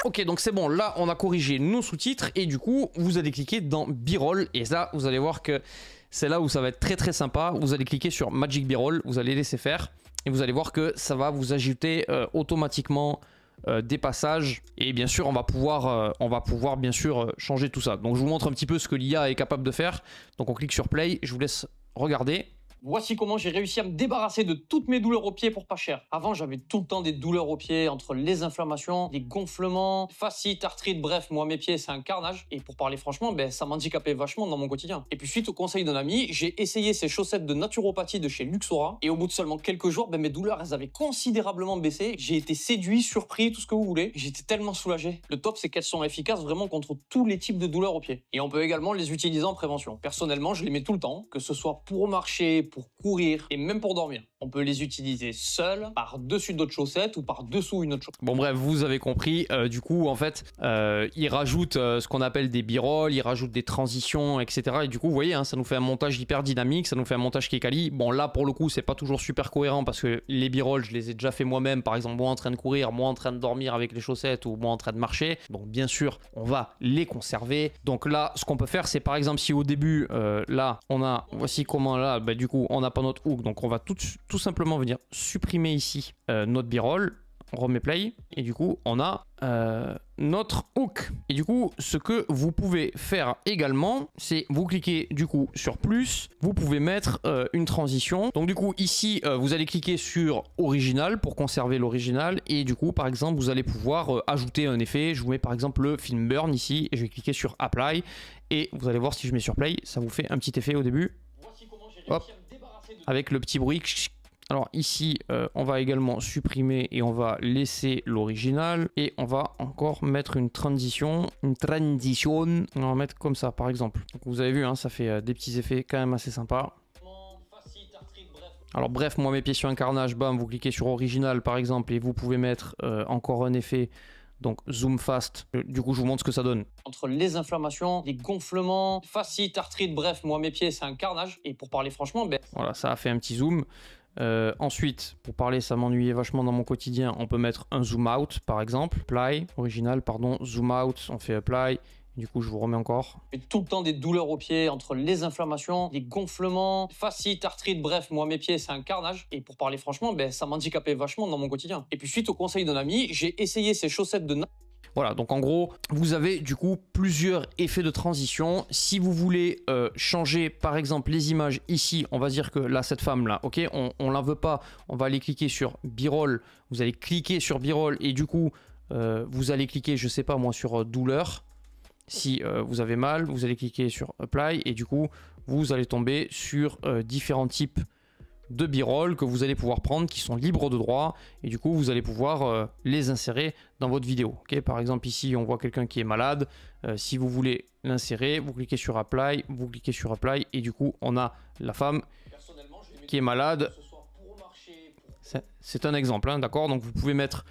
Ok, donc c'est bon, là on a corrigé nos sous-titres et du coup vous allez cliquer dans B-Roll et là vous allez voir que c'est là où ça va être très très sympa. Vous allez cliquer sur Magic B-Roll, vous allez laisser faire et vous allez voir que ça va vous ajouter automatiquement des passages et bien sûr on va pouvoir bien sûr changer tout ça. Donc je vous montre un petit peu ce que l'IA est capable de faire. Donc on clique sur Play, je vous laisse regarder. Voici comment j'ai réussi à me débarrasser de toutes mes douleurs aux pieds pour pas cher. Avant, j'avais tout le temps des douleurs aux pieds entre les inflammations, des gonflements, fasciite, arthrite, bref, moi mes pieds c'est un carnage. Et pour parler franchement, ça m'handicapait vachement dans mon quotidien. Et puis suite au conseil d'un ami, j'ai essayé ces chaussettes de naturopathie de chez Luxora. Et au bout de seulement quelques jours, mes douleurs elles avaient considérablement baissé. J'ai été séduit, surpris, tout ce que vous voulez. J'étais tellement soulagé. Le top c'est qu'elles sont efficaces vraiment contre tous les types de douleurs aux pieds. Et on peut également les utiliser en prévention. Personnellement, je les mets tout le temps, que ce soit pour marcher, pour courir et même pour dormir. On peut les utiliser seuls, par-dessus d'autres chaussettes ou par-dessous une autre chaussette. Bon bref, vous avez compris. Du coup, en fait, il rajoute ce qu'on appelle des b-rolls, il rajoute des transitions, etc. Et du coup, vous voyez, hein, ça nous fait un montage hyper dynamique, ça nous fait un montage qui est quali. Bon là, pour le coup, c'est pas toujours super cohérent parce que les b-rolls, je les ai déjà fait moi-même. Par exemple, moi en train de courir, moi en train de dormir avec les chaussettes ou moi en train de marcher. Donc bien sûr, on va les conserver. Donc là, ce qu'on peut faire, c'est par exemple si au début, là, on a, voici comment là, du coup, on n'a pas notre hook. Donc on va tout simplement venir supprimer ici notre b-roll. On remet play et du coup on a notre hook. Et du coup ce que vous pouvez faire également, c'est vous cliquez du coup sur plus, vous pouvez mettre une transition. Donc du coup ici vous allez cliquer sur original pour conserver l'original et du coup par exemple vous allez pouvoir ajouter un effet. Je vous mets par exemple le film burn ici et je vais cliquer sur apply et vous allez voir si je mets sur play, ça vous fait un petit effet au début. Hop, avec le petit bruit. Alors ici, on va également supprimer et on va laisser l'original. Et on va encore mettre une transition. On va mettre comme ça, par exemple. Donc, vous avez vu, hein, ça fait des petits effets quand même assez sympas. Alors bref, moi mes pieds sur un carnage, bam, vous cliquez sur original par exemple. Et vous pouvez mettre encore un effet. Donc zoom fast, du coup je vous montre ce que ça donne. Entre les inflammations, les gonflements, fasciite, arthrite, bref, moi mes pieds c'est un carnage. Et pour parler franchement, voilà, ça a fait un petit zoom. Ensuite, pour parler, ça m'ennuyait vachement dans mon quotidien, on peut mettre un zoom out par exemple. Apply, original, pardon, zoom out, on fait apply. Du coup, je vous remets encore. J'ai tout le temps des douleurs aux pieds entre les inflammations, les gonflements, fasciite, arthrite, bref, moi mes pieds c'est un carnage. Et pour parler franchement, ça m'handicapait vachement dans mon quotidien. Et puis suite au conseil d'un ami, j'ai essayé ces chaussettes de Voilà, donc en gros, vous avez du coup plusieurs effets de transition. Si vous voulez changer par exemple les images ici, on va dire que là, cette femme là, ok, on la veut pas, on va aller cliquer sur B-roll, vous allez cliquer sur B-roll et du coup, vous allez cliquer, je sais pas moi, sur douleur. Si vous avez mal, vous allez cliquer sur apply et du coup, vous allez tomber sur différents types de b-roll que vous allez pouvoir prendre qui sont libres de droit et du coup vous allez pouvoir les insérer dans votre vidéo. Okay, par exemple ici on voit quelqu'un qui est malade, si vous voulez l'insérer, vous cliquez sur apply, vous cliquez sur apply et du coup on a la femme qui est malade. C'est un exemple, hein, d'accord? Donc vous pouvez mettre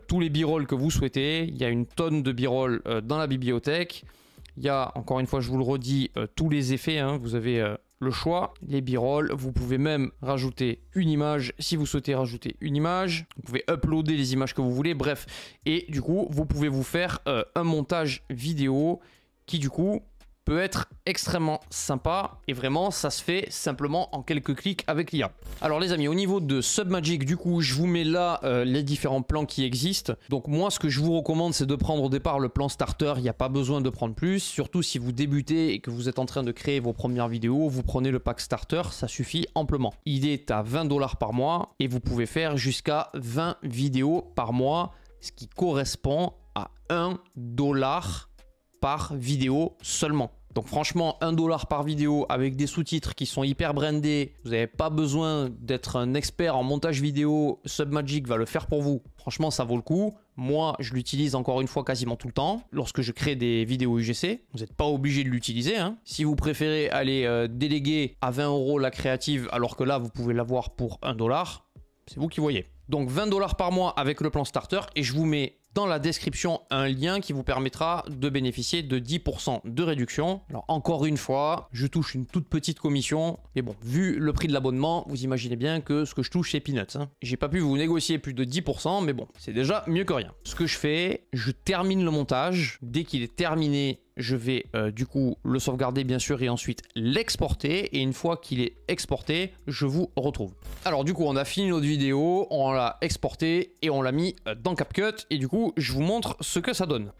tous les b-roll que vous souhaitez, il y a une tonne de b-roll dans la bibliothèque, il y a encore une fois je vous le redis tous les effets, hein, vous avez le choix, les b-roll, vous pouvez même rajouter une image si vous souhaitez rajouter une image, vous pouvez uploader les images que vous voulez, bref, et du coup vous pouvez vous faire un montage vidéo qui du coup peut être extrêmement sympa et vraiment ça se fait simplement en quelques clics avec l'IA. Alors les amis, au niveau de Submagic, du coup je vous mets là les différents plans qui existent. Donc moi ce que je vous recommande c'est de prendre au départ le plan starter, il n'y a pas besoin de prendre plus, surtout si vous débutez et que vous êtes en train de créer vos premières vidéos, vous prenez le pack starter, ça suffit amplement. Il est à 20 $ par mois et vous pouvez faire jusqu'à 20 vidéos par mois, ce qui correspond à 1 $ par vidéo seulement. Donc franchement, 1 $ par vidéo avec des sous-titres qui sont hyper brandés, vous n'avez pas besoin d'être un expert en montage vidéo, Submagic va le faire pour vous. Franchement, ça vaut le coup. Moi, je l'utilise encore une fois quasiment tout le temps lorsque je crée des vidéos UGC. Vous n'êtes pas obligé de l'utiliser, hein. Si vous préférez aller déléguer à 20 € la créative alors que là, vous pouvez l'avoir pour 1 $, c'est vous qui voyez. Donc 20 $ par mois avec le plan starter et je vous mets dans la description un lien qui vous permettra de bénéficier de 10% de réduction. Alors encore une fois, je touche une toute petite commission, mais bon, vu le prix de l'abonnement, vous imaginez bien que ce que je touche c'est peanuts, hein. J'ai pas pu vous négocier plus de 10%, mais bon, c'est déjà mieux que rien. Ce que je fais, je termine le montage. Dès qu'il est terminé, je vais du coup le sauvegarder bien sûr et ensuite l'exporter. Et une fois qu'il est exporté, je vous retrouve. Alors du coup, on a fini notre vidéo, on l'a exporté et on l'a mis dans CapCut. Et du coup, je vous montre ce que ça donne.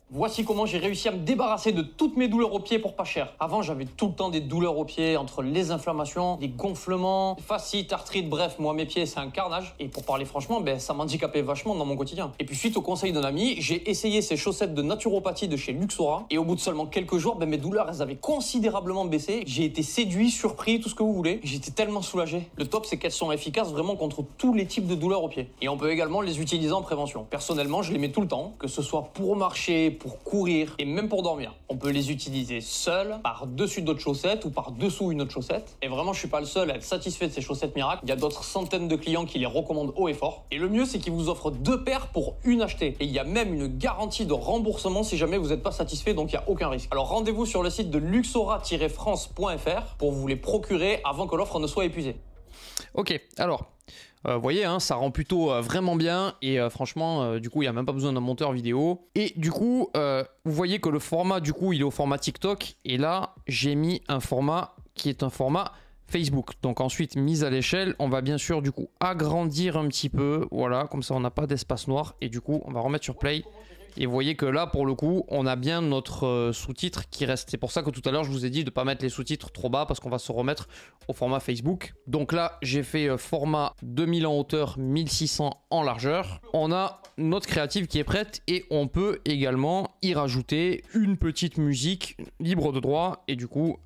Voici comment j'ai réussi à me débarrasser de toutes mes douleurs aux pieds pour pas cher. Avant, j'avais tout le temps des douleurs aux pieds, entre les inflammations, les gonflements, fascites, arthrite, bref, moi mes pieds c'est un carnage. Et pour parler franchement, ça m'handicapait vachement dans mon quotidien. Et puis suite au conseil d'un ami, j'ai essayé ces chaussettes de naturopathie de chez Luxora. Et au bout de seulement quelques jours, mes douleurs elles avaient considérablement baissé. J'ai été séduit, surpris, tout ce que vous voulez. J'étais tellement soulagé. Le top c'est qu'elles sont efficaces vraiment contre tous les types de douleurs aux pieds. Et on peut également les utiliser en prévention. Personnellement, je les mets tout le temps, que ce soit pour marcher, pour courir et même pour dormir. On peut les utiliser seuls, par-dessus d'autres chaussettes ou par-dessous une autre chaussette. Et vraiment, je suis pas le seul à être satisfait de ces chaussettes miracles. Il y a d'autres centaines de clients qui les recommandent haut et fort. Et le mieux, c'est qu'ils vous offrent 2 paires pour une achetée. Et il y a même une garantie de remboursement si jamais vous n'êtes pas satisfait, donc il n'y a aucun risque. Alors rendez-vous sur le site de luxora-france.fr pour vous les procurer avant que l'offre ne soit épuisée. Ok, alors... vous voyez, hein, ça rend plutôt vraiment bien et franchement, du coup, il n'y a même pas besoin d'un monteur vidéo. Et du coup, vous voyez que le format, du coup, il est au format TikTok. Et là, j'ai mis un format qui est un format Facebook. Donc ensuite, mise à l'échelle, on va bien sûr, du coup, agrandir un petit peu. Voilà, comme ça, on n'a pas d'espace noir. Et du coup, on va remettre sur Play. Et vous voyez que là, pour le coup, on a bien notre sous-titre qui reste. C'est pour ça que tout à l'heure, je vous ai dit de ne pas mettre les sous-titres trop bas parce qu'on va se remettre au format Facebook. Donc là, j'ai fait format 2000 en hauteur, 1600 en largeur. On a notre créative qui est prête et on peut également y rajouter une petite musique libre de droit. Et du coup,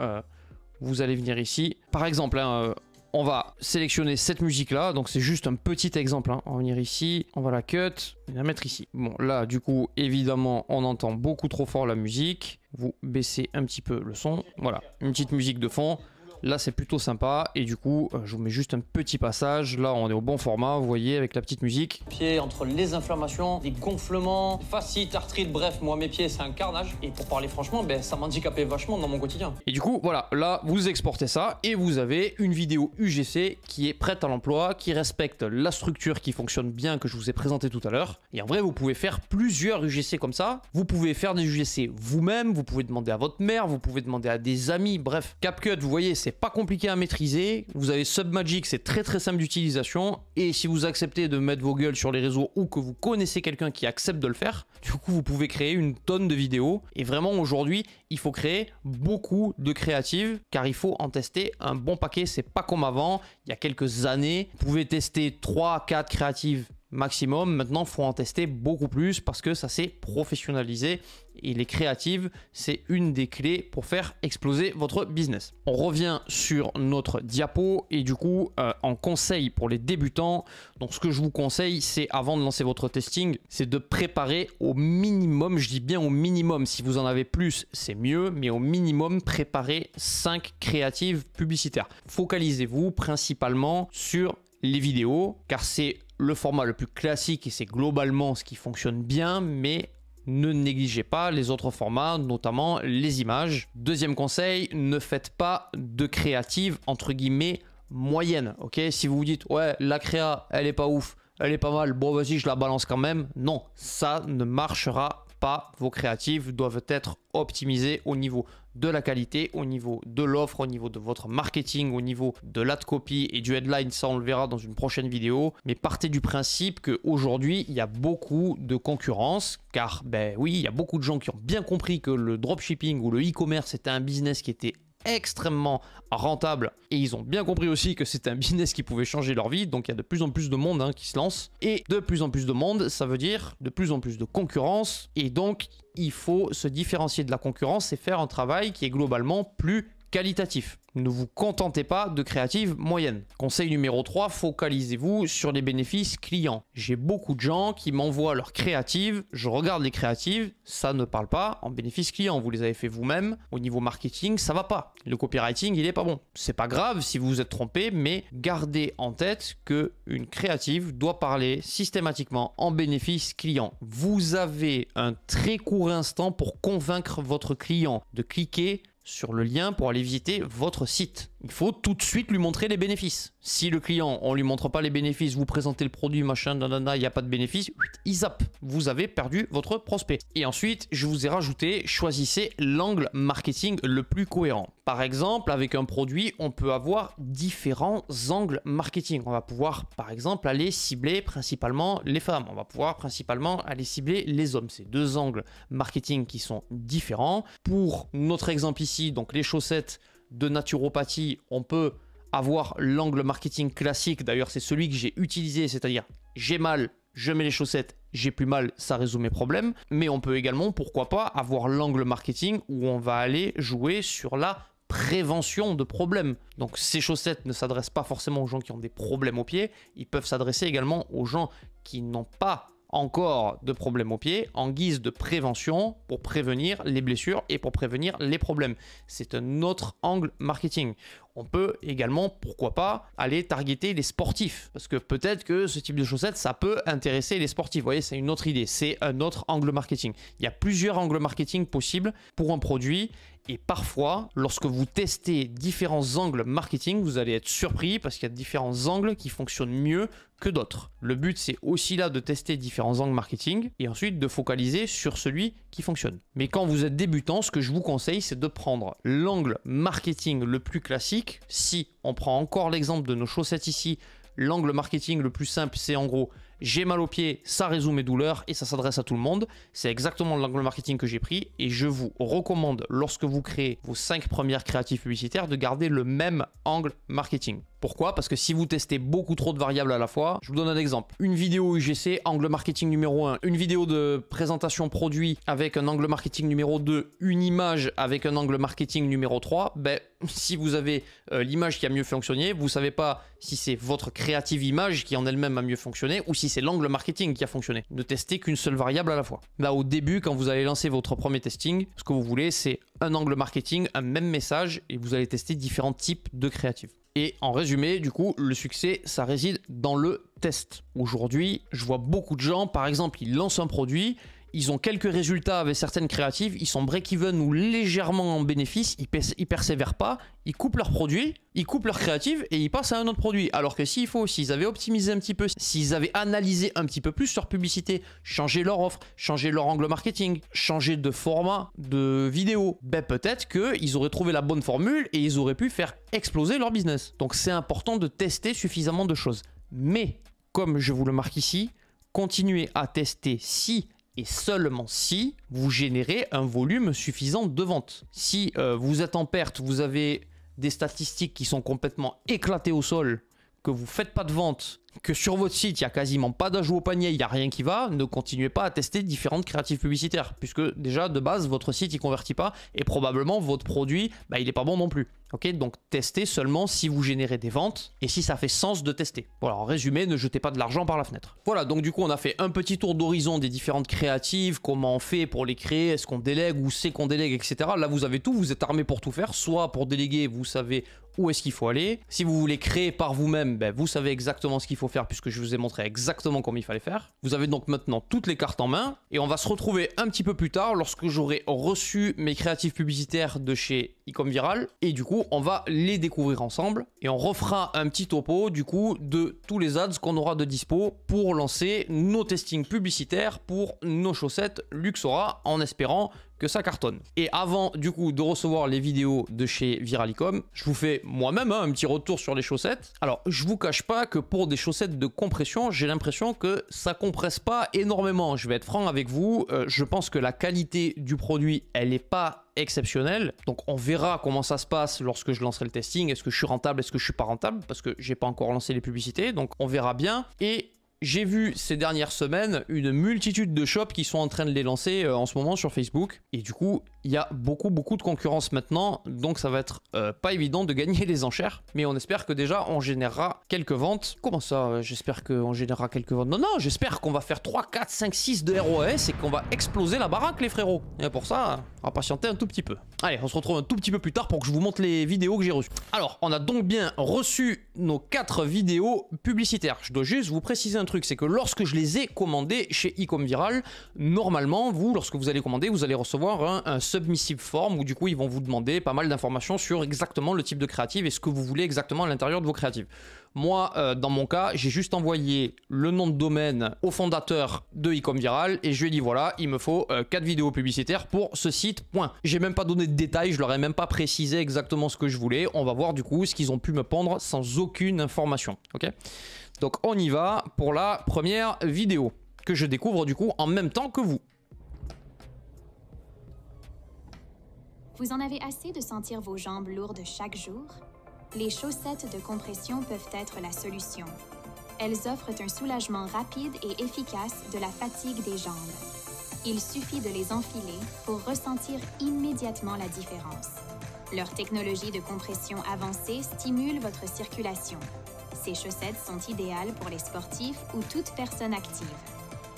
vous allez venir ici. Par exemple, hein, on va sélectionner cette musique là, donc c'est juste un petit exemple, hein. On va venir ici, on va la cut et la mettre ici. Bon là du coup évidemment on entend beaucoup trop fort la musique, vous baissez un petit peu le son, voilà, une petite musique de fond. Là c'est plutôt sympa et du coup je vous mets juste un petit passage. Là on est au bon format, vous voyez, avec la petite musique. Pieds entre les inflammations, les gonflements, fascites, arthrite, bref, moi mes pieds c'est un carnage. Et pour parler franchement, ça m'handicapait vachement dans mon quotidien. Et du coup voilà, là vous exportez ça et vous avez une vidéo UGC qui est prête à l'emploi, qui respecte la structure qui fonctionne bien que je vous ai présenté tout à l'heure. Et en vrai vous pouvez faire plusieurs UGC comme ça. Vous pouvez faire des UGC vous-même, vous pouvez demander à votre mère, vous pouvez demander à des amis, bref. CapCut, vous voyez, c'est c'est pas compliqué à maîtriser. Vous avez Submagic, c'est très très simple d'utilisation. Et si vous acceptez de mettre vos gueules sur les réseaux ou que vous connaissez quelqu'un qui accepte de le faire, du coup vous pouvez créer une tonne de vidéos. Et vraiment aujourd'hui, il faut créer beaucoup de créatives car il faut en tester un bon paquet. C'est pas comme avant, il y a quelques années. Vous pouvez tester 3-4 créatives maximum. Maintenant, il faut en tester beaucoup plus parce que ça s'est professionnalisé et les créatives, c'est une des clés pour faire exploser votre business. On revient sur notre diapo et du coup, en conseil pour les débutants, donc ce que je vous conseille, c'est avant de lancer votre testing, c'est de préparer au minimum, je dis bien au minimum, si vous en avez plus, c'est mieux, mais au minimum, préparez 5 créatives publicitaires. Focalisez-vous principalement sur les vidéos, car c'est le format le plus classique et c'est globalement ce qui fonctionne bien, mais ne négligez pas les autres formats, notamment les images. Deuxième conseil, ne faites pas de créative entre guillemets moyenne. Ok, si vous vous dites ouais la créa elle est pas ouf, elle est pas mal, bon vas-y je la balance quand même. Non, ça ne marchera pas. Vos créatives doivent être optimisées au niveau de la qualité, au niveau de l'offre, au niveau de votre marketing, au niveau de l'ad copy et du headline. Ça on le verra dans une prochaine vidéo, mais partez du principe qu'aujourd'hui il y a beaucoup de concurrence, car ben oui, il y a beaucoup de gens qui ont bien compris que le dropshipping ou le e-commerce était un business qui était extrêmement rentable et ils ont bien compris aussi que c'était un business qui pouvait changer leur vie. Donc il y a de plus en plus de monde qui se lance, et de plus en plus de monde, ça veut dire de plus en plus de concurrence, et donc il faut se différencier de la concurrence et faire un travail qui est globalement plus qualitatif. Ne vous contentez pas de créatives moyennes. Conseil numéro 3, focalisez-vous sur les bénéfices clients. J'ai beaucoup de gens qui m'envoient leurs créatives, je regarde les créatives, ça ne parle pas en bénéfices clients. Vous les avez fait vous-même, au niveau marketing, ça va pas. Le copywriting, il est pas bon. C'est pas grave si vous vous êtes trompé, mais gardez en tête que une créative doit parler systématiquement en bénéfices clients. Vous avez un très court instant pour convaincre votre client de cliquer sur le lien pour aller visiter votre site. Il faut tout de suite lui montrer les bénéfices. Si le client, on lui montre pas les bénéfices, vous présentez le produit, machin, il n'y a pas de bénéfices, il zappe. Vous avez perdu votre prospect. Et ensuite, je vous ai rajouté, choisissez l'angle marketing le plus cohérent. Par exemple, avec un produit, on peut avoir différents angles marketing. On va pouvoir, par exemple, aller cibler principalement les femmes. On va pouvoir principalement aller cibler les hommes. C'est deux angles marketing qui sont différents. Pour notre exemple ici, donc les chaussettes de naturopathie, on peut avoir l'angle marketing classique. D'ailleurs, c'est celui que j'ai utilisé, c'est-à-dire j'ai mal, je mets les chaussettes, j'ai plus mal, ça résout mes problèmes. Mais on peut également, pourquoi pas, avoir l'angle marketing où on va aller jouer sur la prévention de problèmes. Donc ces chaussettes ne s'adressent pas forcément aux gens qui ont des problèmes aux pieds, ils peuvent s'adresser également aux gens qui n'ont pas encore de problèmes aux pieds en guise de prévention pour prévenir les blessures et pour prévenir les problèmes. C'est un autre angle marketing. On peut également, pourquoi pas, aller targeter les sportifs, parce que peut-être que ce type de chaussettes, ça peut intéresser les sportifs. Vous voyez, c'est une autre idée, c'est un autre angle marketing. Il y a plusieurs angles marketing possibles pour un produit, et parfois, lorsque vous testez différents angles marketing, vous allez être surpris parce qu'il y a différents angles qui fonctionnent mieux que d'autres. Le but, c'est aussi là de tester différents angles marketing et ensuite de focaliser sur celui qui fonctionne. Mais quand vous êtes débutant, ce que je vous conseille, c'est de prendre l'angle marketing le plus classique. Si on prend encore l'exemple de nos chaussettes ici, l'angle marketing le plus simple, c'est en gros, j'ai mal aux pieds, ça résout mes douleurs et ça s'adresse à tout le monde. C'est exactement l'angle marketing que j'ai pris et je vous recommande, lorsque vous créez vos 5 premières créatives publicitaires, de garder le même angle marketing. Pourquoi? Parce que si vous testez beaucoup trop de variables à la fois, je vous donne un exemple. Une vidéo UGC, angle marketing numéro 1, une vidéo de présentation produit avec un angle marketing numéro 2, une image avec un angle marketing numéro 3, ben, si vous avez l'image qui a mieux fonctionné, vous ne savez pas si c'est votre créative image qui en elle-même a mieux fonctionné ou si c'est l'angle marketing qui a fonctionné. Ne testez qu'une seule variable à la fois. Là, au début, quand vous allez lancer votre premier testing, ce que vous voulez, c'est un angle marketing, un même message et vous allez tester différents types de créatives. Et en résumé, du coup, le succès, ça réside dans le test. Aujourd'hui, je vois beaucoup de gens, par exemple, ils lancent un produit, ils ont quelques résultats avec certaines créatives, ils sont break-even ou légèrement en bénéfice, ils persévèrent pas, ils coupent leurs produits, ils coupent leurs créatives et ils passent à un autre produit. Alors que s'ils avaient optimisé un petit peu, s'ils avaient analysé un petit peu plus leur publicité, changé leur offre, changé leur angle marketing, changé de format de vidéo, ben peut-être qu'ils auraient trouvé la bonne formule et ils auraient pu faire exploser leur business. Donc c'est important de tester suffisamment de choses. Mais, comme je vous le marque ici, continuez à tester si et seulement si vous générez un volume suffisant de ventes. Si vous êtes en perte, vous avez des statistiques qui sont complètement éclatées au sol, que vous ne faites pas de vente, que sur votre site, il n'y a quasiment pas d'ajout au panier, il n'y a rien qui va, ne continuez pas à tester différentes créatives publicitaires, puisque déjà, de base, votre site, il ne convertit pas, et probablement, votre produit, bah, il n'est pas bon non plus. Ok, donc testez seulement si vous générez des ventes, et si ça fait sens de tester. Voilà, en résumé, ne jetez pas de l'argent par la fenêtre. Voilà, donc du coup, on a fait un petit tour d'horizon des différentes créatives, comment on fait pour les créer, est-ce qu'on délègue, où c'est qu'on délègue, etc. Là, vous avez tout, vous êtes armé pour tout faire, soit pour déléguer, vous savez où est-ce qu'il faut aller. Si vous voulez créer par vous-même, ben, vous savez exactement ce qu'il faut faire puisque je vous ai montré exactement comment il fallait faire. Vous avez donc maintenant toutes les cartes en main et on va se retrouver un petit peu plus tard lorsque j'aurai reçu mes créatifs publicitaires de chez Ecomviral et du coup on va les découvrir ensemble et on refera un petit topo du coup de tous les ads qu'on aura de dispo pour lancer nos testings publicitaires pour nos chaussettes Luxora en espérant que ça cartonne. Et avant du coup de recevoir les vidéos de chez Viralicom, je vous fais moi-même un petit retour sur les chaussettes. Alors je vous cache pas que pour des chaussettes de compression, j'ai l'impression que ça compresse pas énormément. Je vais être franc avec vous, je pense que la qualité du produit, elle n'est pas exceptionnelle. Donc on verra comment ça se passe lorsque je lancerai le testing. Est-ce que je suis rentable, est-ce que je suis pas rentable? Parce que j'ai pas encore lancé les publicités, donc on verra bien. Et j'ai vu ces dernières semaines une multitude de shops qui sont en train de les lancer en ce moment sur Facebook. Et du coup, il y a beaucoup de concurrence maintenant. Donc ça va être pas évident de gagner les enchères. Mais on espère que déjà, on générera quelques ventes. Comment ça, j'espère qu'on générera quelques ventes? Non, j'espère qu'on va faire 3, 4, 5, 6 de ROAS et qu'on va exploser la baraque, les frérots. Et pour ça, on va patienter un tout petit peu. Allez, on se retrouve un tout petit peu plus tard pour que je vous montre les vidéos que j'ai reçues. Alors, on a donc bien reçu nos 4 vidéos publicitaires. Je dois juste vous préciser un truc, c'est que lorsque je les ai commandées chez Ecomviral, normalement, vous, lorsque vous allez commander, vous allez recevoir un submissive form où du coup, ils vont vous demander pas mal d'informations sur exactement le type de créative et ce que vous voulez exactement à l'intérieur de vos créatives. Moi, dans mon cas, j'ai juste envoyé le nom de domaine au fondateur de Ecomviral et je lui ai dit voilà, il me faut 4 vidéos publicitaires pour ce site, point. J'ai même pas donné de détails, je leur ai même pas précisé exactement ce que je voulais. On va voir du coup ce qu'ils ont pu me pondre sans aucune information, ok? Donc on y va pour la première vidéo que je découvre du coup en même temps que vous. Vous en avez assez de sentir vos jambes lourdes chaque jour? Les chaussettes de compression peuvent être la solution. Elles offrent un soulagement rapide et efficace de la fatigue des jambes. Il suffit de les enfiler pour ressentir immédiatement la différence. Leur technologie de compression avancée stimule votre circulation. Ces chaussettes sont idéales pour les sportifs ou toute personne active.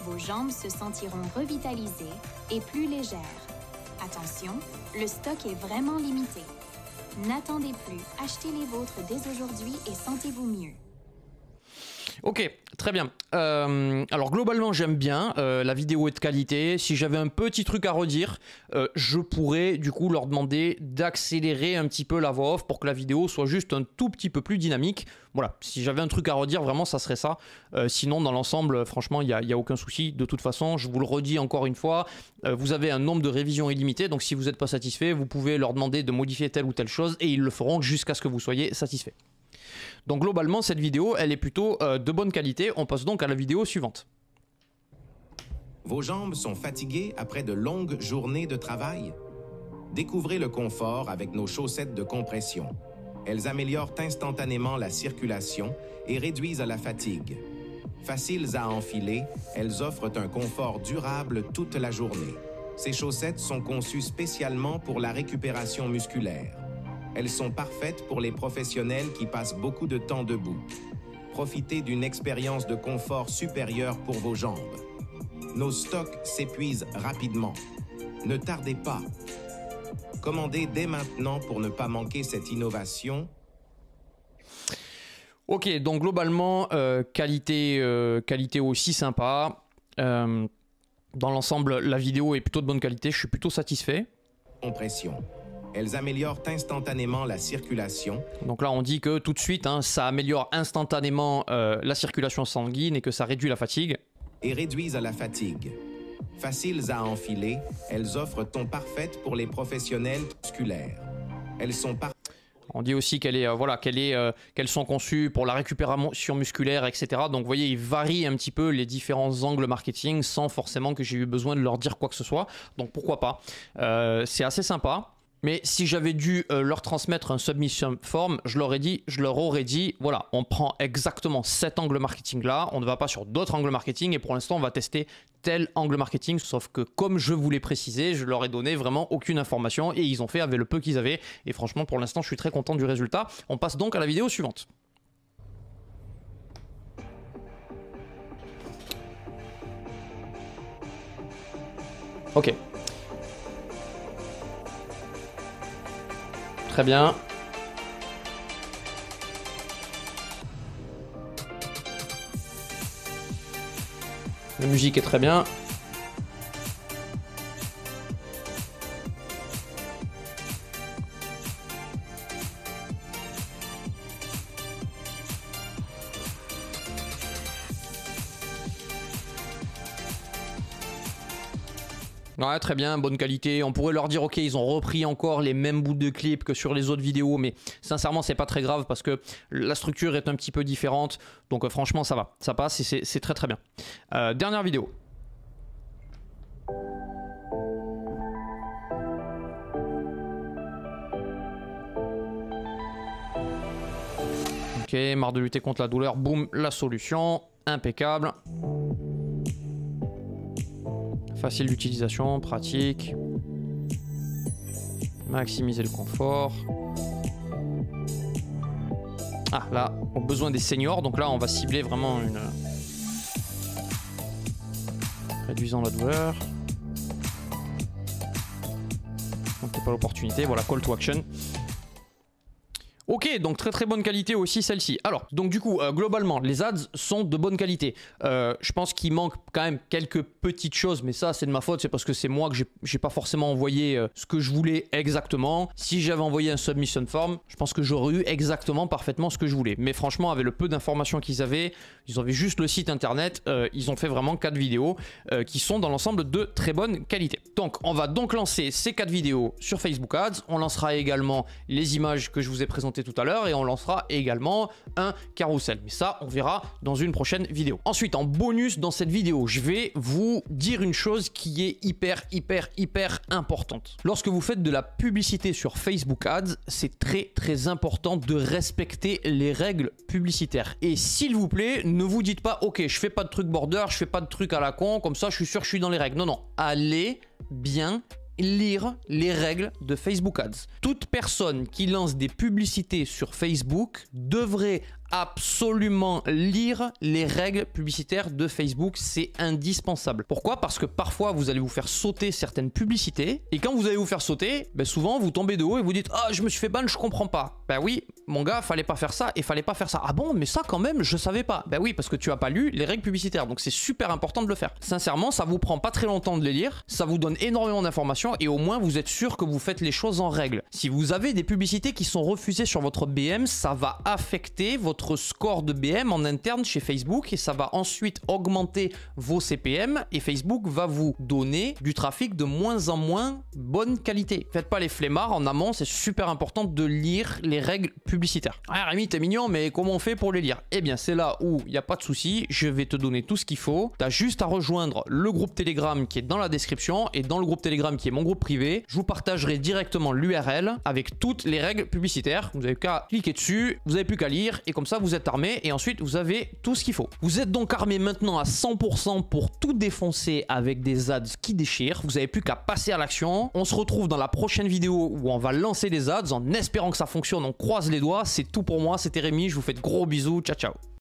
Vos jambes se sentiront revitalisées et plus légères. Attention, le stock est vraiment limité. N'attendez plus, achetez les vôtres dès aujourd'hui et sentez-vous mieux. Ok, très bien. Alors globalement j'aime bien, la vidéo est de qualité. Si j'avais un petit truc à redire, je pourrais du coup leur demander d'accélérer un petit peu la voix off pour que la vidéo soit juste un tout petit peu plus dynamique. Voilà, si j'avais un truc à redire, vraiment ça serait ça. Sinon dans l'ensemble, franchement, il n'y a aucun souci. De toute façon, je vous le redis encore une fois, vous avez un nombre de révisions illimité, donc si vous n'êtes pas satisfait, vous pouvez leur demander de modifier telle ou telle chose et ils le feront jusqu'à ce que vous soyez satisfait. Donc globalement cette vidéo elle est plutôt de bonne qualité. On passe donc à la vidéo suivante. Vos jambes sont fatiguées après de longues journées de travail? Découvrez le confort avec nos chaussettes de compression. Elles améliorent instantanément la circulation et réduisent la fatigue. Faciles à enfiler, elles offrent un confort durable toute la journée. Ces chaussettes sont conçues spécialement pour la récupération musculaire. Elles sont parfaites pour les professionnels qui passent beaucoup de temps debout. Profitez d'une expérience de confort supérieure pour vos jambes. Nos stocks s'épuisent rapidement. Ne tardez pas. Commandez dès maintenant pour ne pas manquer cette innovation. Ok, donc globalement, qualité aussi sympa. Dans l'ensemble, la vidéo est plutôt de bonne qualité, je suis plutôt satisfait. Compression. Elles améliorent instantanément la circulation. Donc là, on dit que tout de suite, hein, ça améliore instantanément la circulation sanguine et que ça réduit la fatigue. Et réduisent la fatigue. Faciles à enfiler, elles offrent ton parfaite pour les professionnels musculaires. Elles sont On dit aussi qu'elles sont conçues pour la récupération musculaire, etc. Donc vous voyez, ils varient un petit peu les différents angles marketing sans forcément que j'ai eu besoin de leur dire quoi que ce soit. Donc pourquoi pas. C'est assez sympa. Mais si j'avais dû leur transmettre un submission form, je leur aurais dit, voilà, on prend exactement cet angle marketing là, on ne va pas sur d'autres angles marketing et pour l'instant on va tester tel angle marketing, sauf que comme je vous l'ai précisé, je leur ai donné vraiment aucune information et ils ont fait avec le peu qu'ils avaient et franchement pour l'instant je suis très content du résultat. On passe donc à la vidéo suivante. Ok. Très bien. La musique est très bien. Ouais, très bien, bonne qualité. On pourrait leur dire, ok, ils ont repris encore les mêmes bouts de clips que sur les autres vidéos, mais sincèrement, c'est pas très grave parce que la structure est un petit peu différente. Donc franchement, ça va, ça passe et c'est très très bien. Dernière vidéo. Ok, marre de lutter contre la douleur, boum, la solution, impeccable. Facile d'utilisation, pratique. Maximiser le confort. Ah, là, on a besoin des seniors. Donc là, on va cibler vraiment une... Réduisant la douleur. Manquez pas l'opportunité. Voilà, call to action. Ok, donc très très bonne qualité aussi celle-ci. Alors, donc du coup, globalement, les ads sont de bonne qualité. Je pense qu'il manque quand même quelques petites choses, mais ça c'est de ma faute, c'est parce que c'est moi que j'ai pas forcément envoyé ce que je voulais exactement. Si j'avais envoyé un submission form, je pense que j'aurais eu exactement parfaitement ce que je voulais. Mais franchement, avec le peu d'informations qu'ils avaient juste le site internet, ils ont fait vraiment 4 vidéos qui sont dans l'ensemble de très bonne qualité. Donc, on va donc lancer ces 4 vidéos sur Facebook Ads. On lancera également les images que je vous ai présentées tout à l'heure et on lancera également un carrousel, mais ça on verra dans une prochaine vidéo. Ensuite, en bonus dans cette vidéo, je vais vous dire une chose qui est hyper importante. Lorsque vous faites de la publicité sur Facebook Ads, c'est très important de respecter les règles publicitaires et s'il vous plaît, ne vous dites pas ok, je fais pas de truc border, je fais pas de truc à la con, comme ça je suis sûr que je suis dans les règles. Non, allez bien lire les règles de Facebook Ads. Toute personne qui lance des publicités sur Facebook devrait absolument lire les règles publicitaires de Facebook, c'est indispensable. Pourquoi? Parce que parfois vous allez vous faire sauter certaines publicités et quand vous allez vous faire sauter, ben souvent vous tombez de haut et vous dites ah je me suis fait ban, je comprends pas. Ben oui mon gars, fallait pas faire ça et fallait pas faire ça. Ah bon, mais ça quand même je savais pas. Ben oui parce que tu as pas lu les règles publicitaires, donc c'est super important de le faire. Sincèrement, ça vous prend pas très longtemps de les lire, ça vous donne énormément d'informations et au moins vous êtes sûr que vous faites les choses en règle. Si vous avez des publicités qui sont refusées sur votre BM, ça va affecter votre score de BM en interne chez Facebook et ça va ensuite augmenter vos CPM et Facebook va vous donner du trafic de moins en moins bonne qualité. Faites pas les flemmards en amont, c'est super important de lire les règles publicitaires. Ah Rémi, t'es mignon, mais comment on fait pour les lire? Eh bien c'est là où il n'y a pas de souci, je vais te donner tout ce qu'il faut. Tu as juste à rejoindre le groupe Telegram qui est dans la description et dans le groupe Telegram qui est mon groupe privé, je vous partagerai directement l'URL avec toutes les règles publicitaires. Vous n'avez qu'à cliquer dessus, vous n'avez plus qu'à lire et comme ça vous êtes armé et ensuite vous avez tout ce qu'il faut. Vous êtes donc armé maintenant à 100% pour tout défoncer avec des ads qui déchirent. Vous n'avez plus qu'à passer à l'action. On se retrouve dans la prochaine vidéo où on va lancer les ads en espérant que ça fonctionne. On croise les doigts. C'est tout pour moi. C'était Rémi. Je vous fais de gros bisous. Ciao ciao.